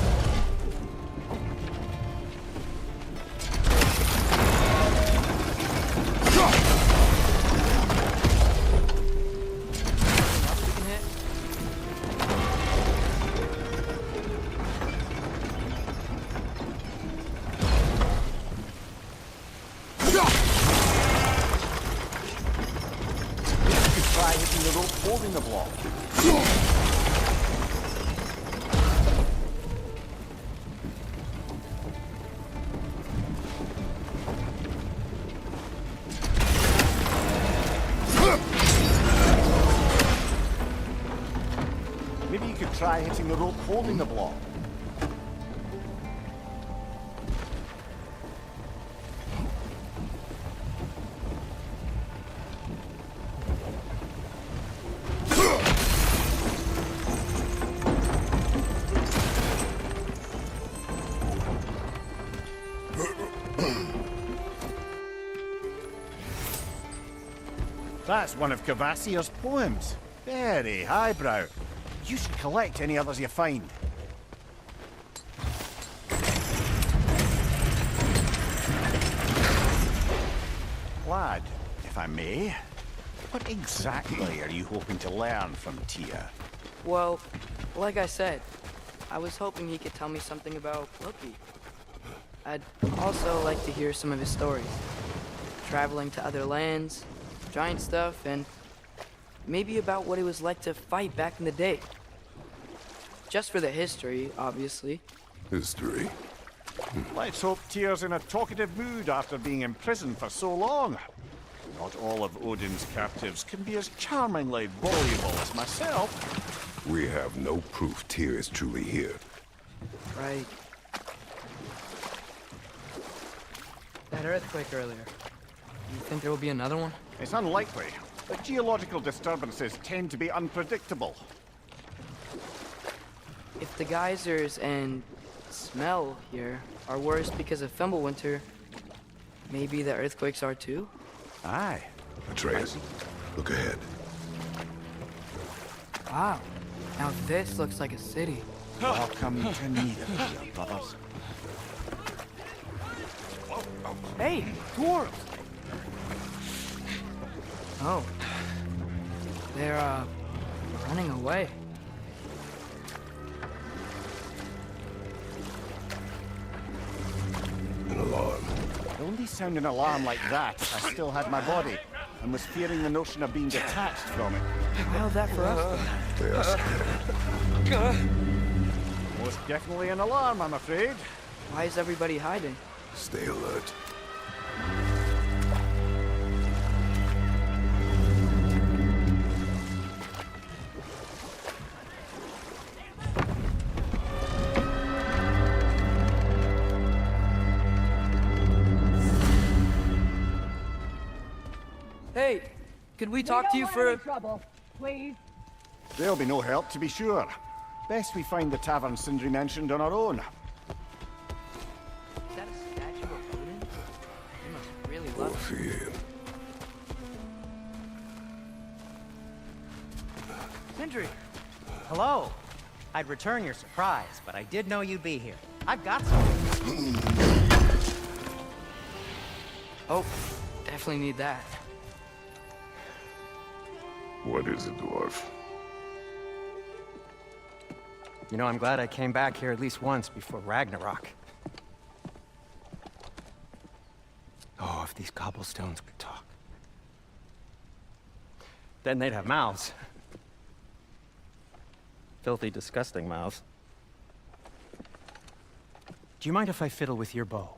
Try hitting the rope holding the block. Maybe you could try hitting the rope holding the block. That's one of Kvasir's poems. Very highbrow. You should collect any others you find. Lad, if I may, what exactly are you hoping to learn from Tia? Well, like I said, I was hoping he could tell me something about Loki. I'd also like to hear some of his stories. Traveling to other lands, giant stuff, and maybe about what it was like to fight back in the day. Just for the history, obviously. History? Let's hope Tyr's in a talkative mood after being imprisoned for so long. Not all of Odin's captives can be as charmingly voluble as myself. We have no proof Tyr is truly here. Right. That earthquake earlier. You think there will be another one? It's unlikely, but geological disturbances tend to be unpredictable. If the geysers and smell here are worse because of Fimbulwinter, maybe the earthquakes are too? Aye. Atreus, look ahead. Wow. Now this looks like a city. Welcome to Nidavellir, brothers. Hey, dwarves! Oh. They're, running away. An alarm. The only sound an alarm like that if I still had my body, and was fearing the notion of being detached from it. How's that for us? They are scared. Most definitely an alarm, I'm afraid. Why is everybody hiding? Stay alert. Hey, could we talk to you for trouble, please? There'll be no help, to be sure. Best we find the tavern Sindri mentioned on our own. Is that a statue of Odin? You must really love it. Fear. Sindri! Hello. I'd return your surprise, but I did know you'd be here. I've got something. Oh, definitely need that. What is it, dwarf? You know, I'm glad I came back here at least once before Ragnarok. Oh, if these cobblestones could talk. Then they'd have mouths. Filthy, disgusting mouths. Do you mind if I fiddle with your bow?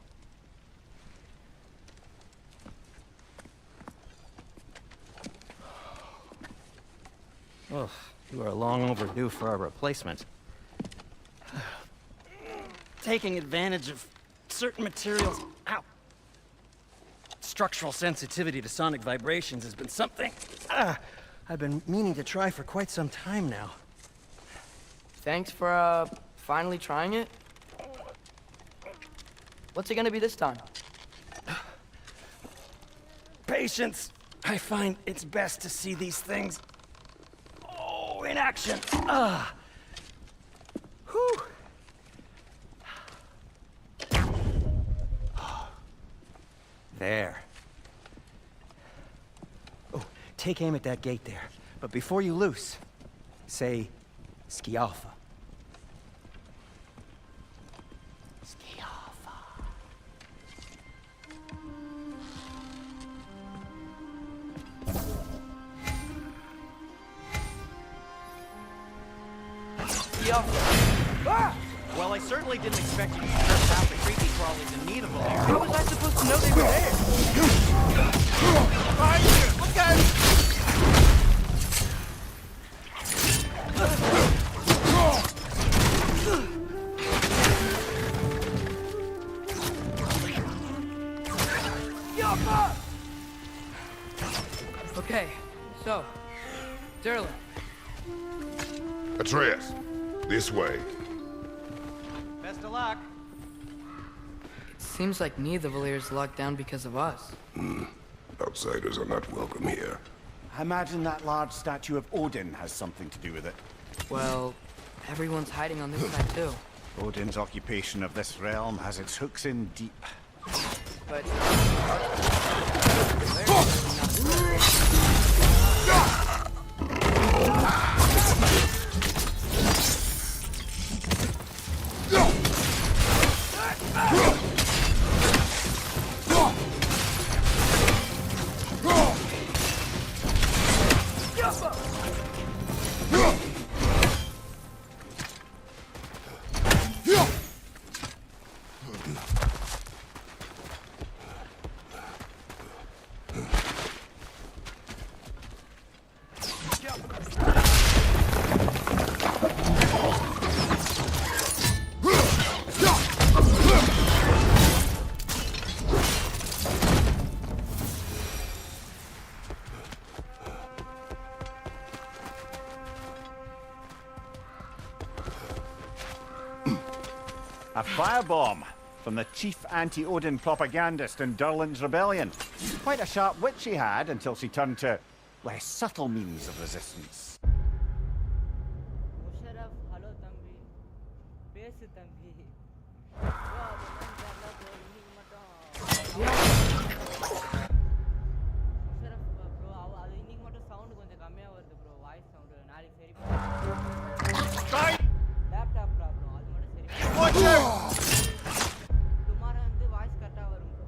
Ugh, you are long overdue for a replacement. Taking advantage of certain materials. Ow! Structural sensitivity to sonic vibrations has been something I've been meaning to try for quite some time now. Thanks for, finally trying it. What's it gonna be this time? Patience! I find it's best to see these things in action. Whew. There. Oh, take aim at that gate there. But before you loose, say Skialfa. Skialfa. Ah! Well, I certainly didn't expect you to stress out the creepy crawlies in Nidavellir. How was I supposed to know they were there? Behind you! Look out! Okay, so, Durlin. Atreus, this way. Best of luck. It seems like Nidavellir's locked down because of us. Outsiders are not welcome here. I imagine that large statue of Odin has something to do with it. Well, everyone's hiding on this side too. Odin's occupation of this realm has its hooks in deep. But A firebomb from the chief anti-Odin propagandist in Durlin's rebellion. Quite a sharp wit she had until she turned to less subtle means of resistance. Musharraf, hello தம்பி. பேசு தம்பி. Bro, அது என்னன்னு தெரியல bro. இன்னைக்கு மட்டும் Musharraf bro, அது இன்னைக்கு மட்டும் சவுண்ட் கொஞ்சம் கம்மியா வருது bro. வாய்ஸ் சவுண்ட் நாளைக்கு சரி பண்ணு. லேப்டாப் ப்ராப்ளம் அது மட்டும் சரி பண்ணு. டுமாரோ வந்து வாய்ஸ் கரெக்ட்டா வரும் bro.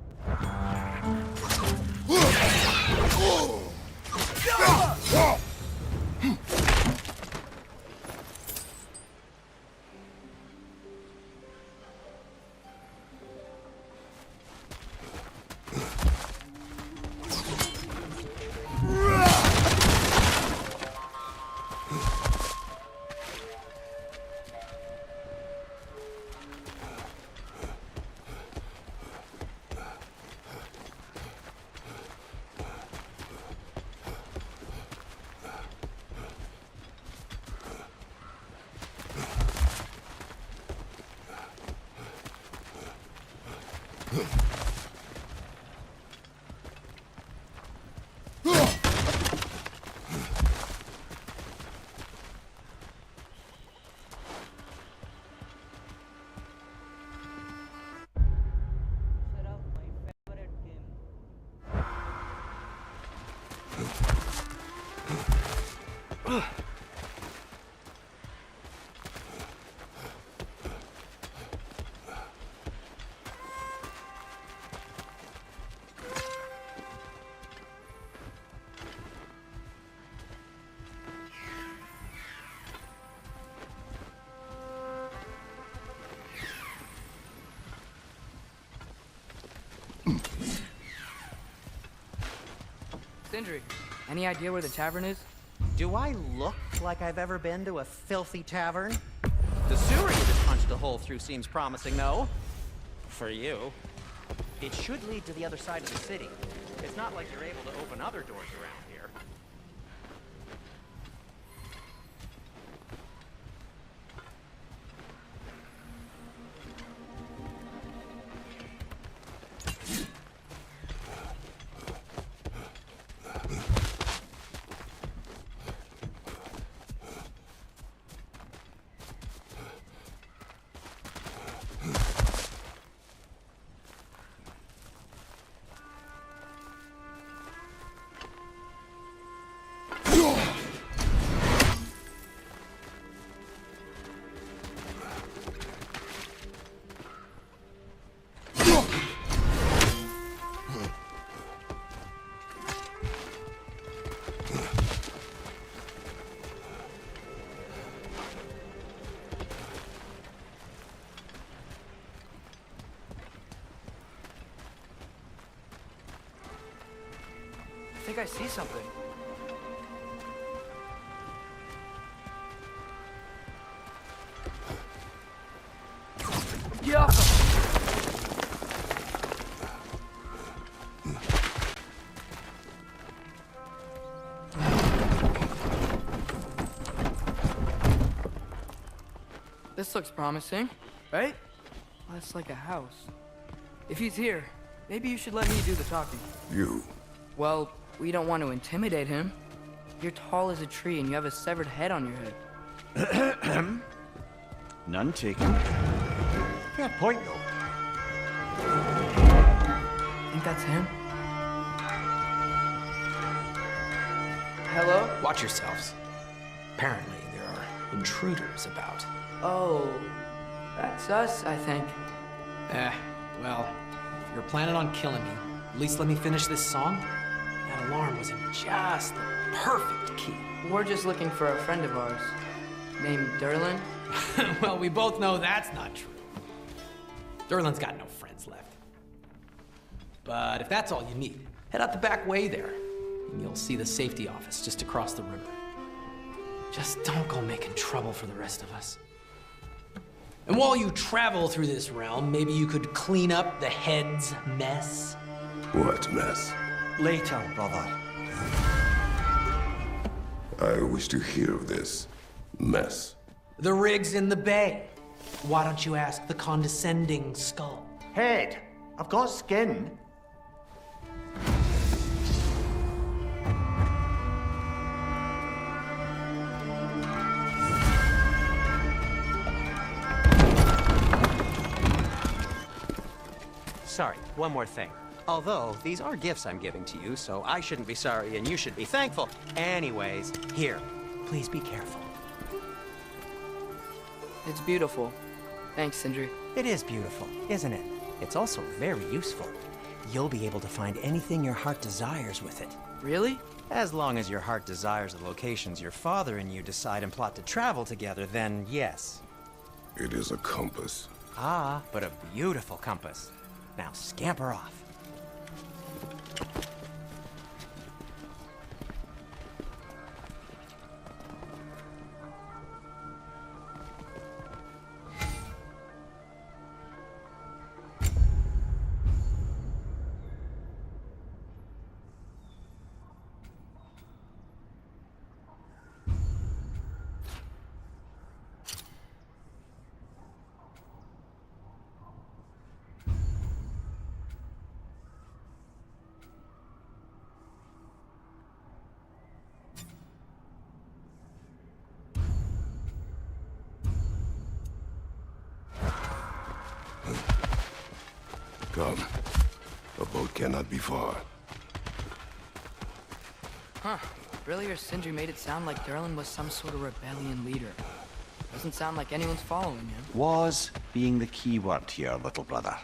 Sindri, any idea where the tavern is? Do I look like I've ever been to a filthy tavern? The sewer you just punched a hole through seems promising, though. For you. It should lead to the other side of the city. It's not like you're able to open other doors around here. I think I see something. Yeah. This looks promising, right? That's like a house. If he's here, maybe you should let me do the talking. You. Well, we don't want to intimidate him. You're tall as a tree and you have a severed head on your head. None taken. Fair point, though. Think that's him? Hello? Watch yourselves. Apparently, there are intruders about. Oh, that's us, I think. Well, if you're planning on killing me, at least let me finish this song. That alarm was in just the perfect key. We're just looking for a friend of ours, named Derlin. Well, we both know that's not true. Derlin's got no friends left. But if that's all you need, head out the back way there, and you'll see the safety office just across the river. Just don't go making trouble for the rest of us. And while you travel through this realm, maybe you could clean up the head's mess. What mess? Later, brother. I wish to hear of this mess. The rig's in the bay. Why don't you ask the condescending skull? Head, I've got skin. Sorry, one more thing. Although, these are gifts I'm giving to you, so I shouldn't be sorry and you should be thankful. Anyways, here, please be careful. It's beautiful. Thanks, Sindri. It is beautiful, isn't it? It's also very useful. You'll be able to find anything your heart desires with it. Really? As long as your heart desires the locations your father and you decide and plot to travel together, then yes. It is a compass. Ah, but a beautiful compass. Now scamper off. Come. The boat cannot be far. Huh. Earlier, Sindri made it sound like Derlin was some sort of rebellion leader. Doesn't sound like anyone's following him. Was being the key word here, little brother.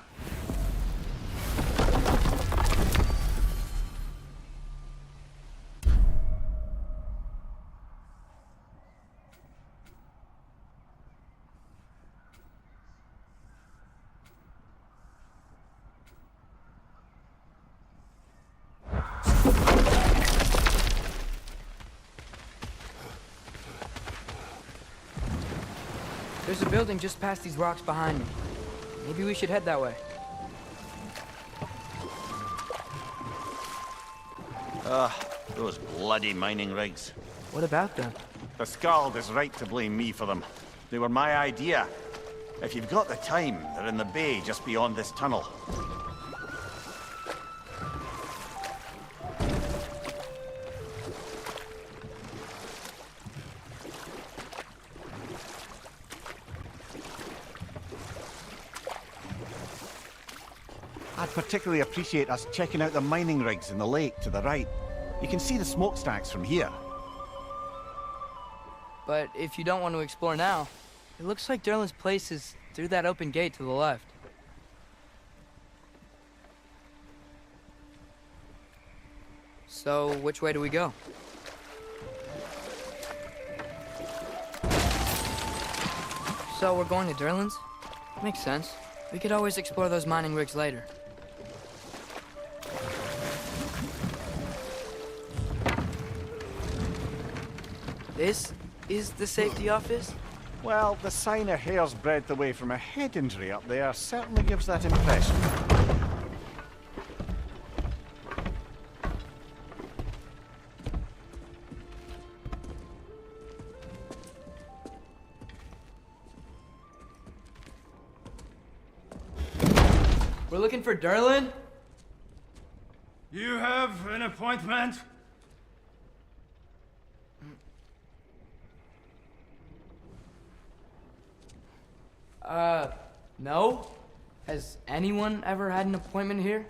There's a building just past these rocks behind me. Maybe we should head that way. Those bloody mining rigs. What about them? The Skald is right to blame me for them. They were my idea. If you've got the time, they're in the bay just beyond this tunnel. I'd particularly appreciate us checking out the mining rigs in the lake to the right. You can see the smokestacks from here. But if you don't want to explore now, it looks like Derlin's place is through that open gate to the left. So, which way do we go? So, we're going to Derlin's? Makes sense. We could always explore those mining rigs later. This is the safety office? Well, the sign a hair's breadth away from a head injury up there certainly gives that impression. We're looking for Derlin? You have an appointment? No. Has anyone ever had an appointment here?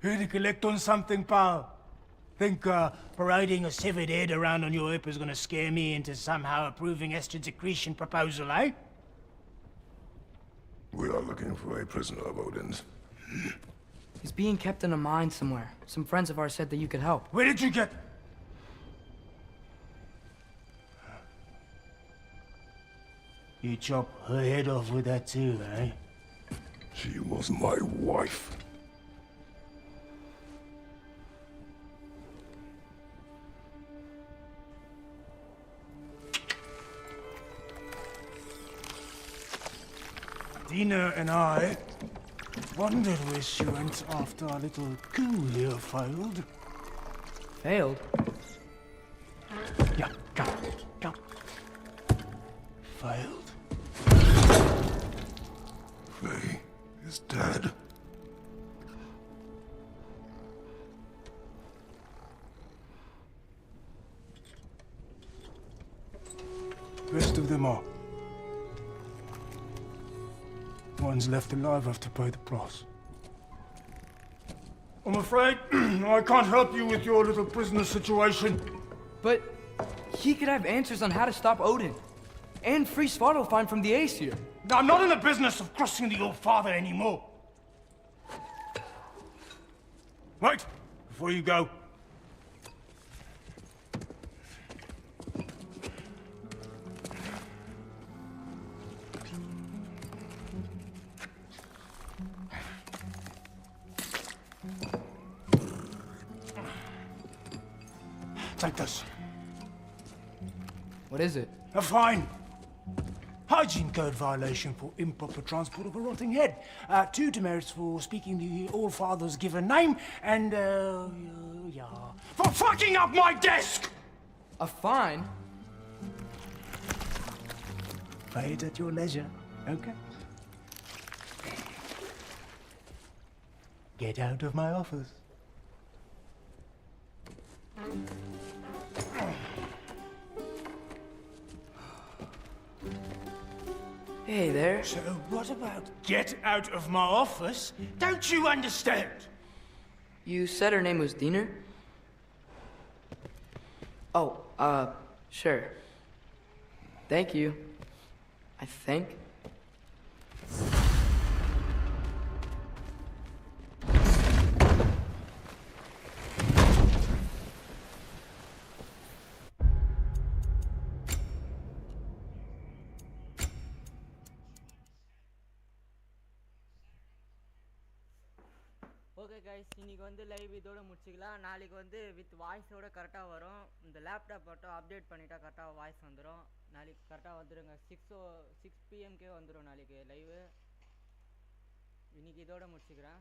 Here to collect on something, pal? Think parading a severed head around on your hip is gonna scare me into somehow approving estrogen secretion proposal, eh? We are looking for a prisoner of Odin's. He's being kept in a mine somewhere. Some friends of ours said that you could help. Where did you get... You chop her head off with that too, eh? She was my wife. Dina and I wondered where she went after our little coup here failed. Failed? Yeah, come. Failed. Faye is dead. Rest of them are. Ones left alive have to pay the price. I'm afraid I can't help you with your little prisoner situation. But he could have answers on how to stop Odin. And free Svartalfheim from the Aesir. I'm not in the business of crossing the old father anymore. Wait, before you go. Take this. What is it? A fine. Hygiene code violation for improper transport of a rotting head. 2 demerits for speaking the All-Father's given name, and, yeah. For fucking up my desk! A fine? Pay it at your leisure, okay? Get out of my office. Hey there. So what about get out of my office? Don't you understand? You said her name was Diener? Oh, sure. Thank you. I think. Okay guys, இன்னைக்கு வந்து live இதோட முடிச்சிக்கலாம். நாளைக்கு வந்து with வாய்ஸோட கரெக்டாக வரும். இந்த laptop மட்டும் update பண்ணிட்டா கரெக்டாக வாய்ஸ் வந்துடும். நாளைக்கு கரெக்டாக வந்துடுங்க. 6 PM வந்துடும் நாளைக்கு லைவு. இன்னைக்கு இதோட முடிச்சுக்கிறேன்.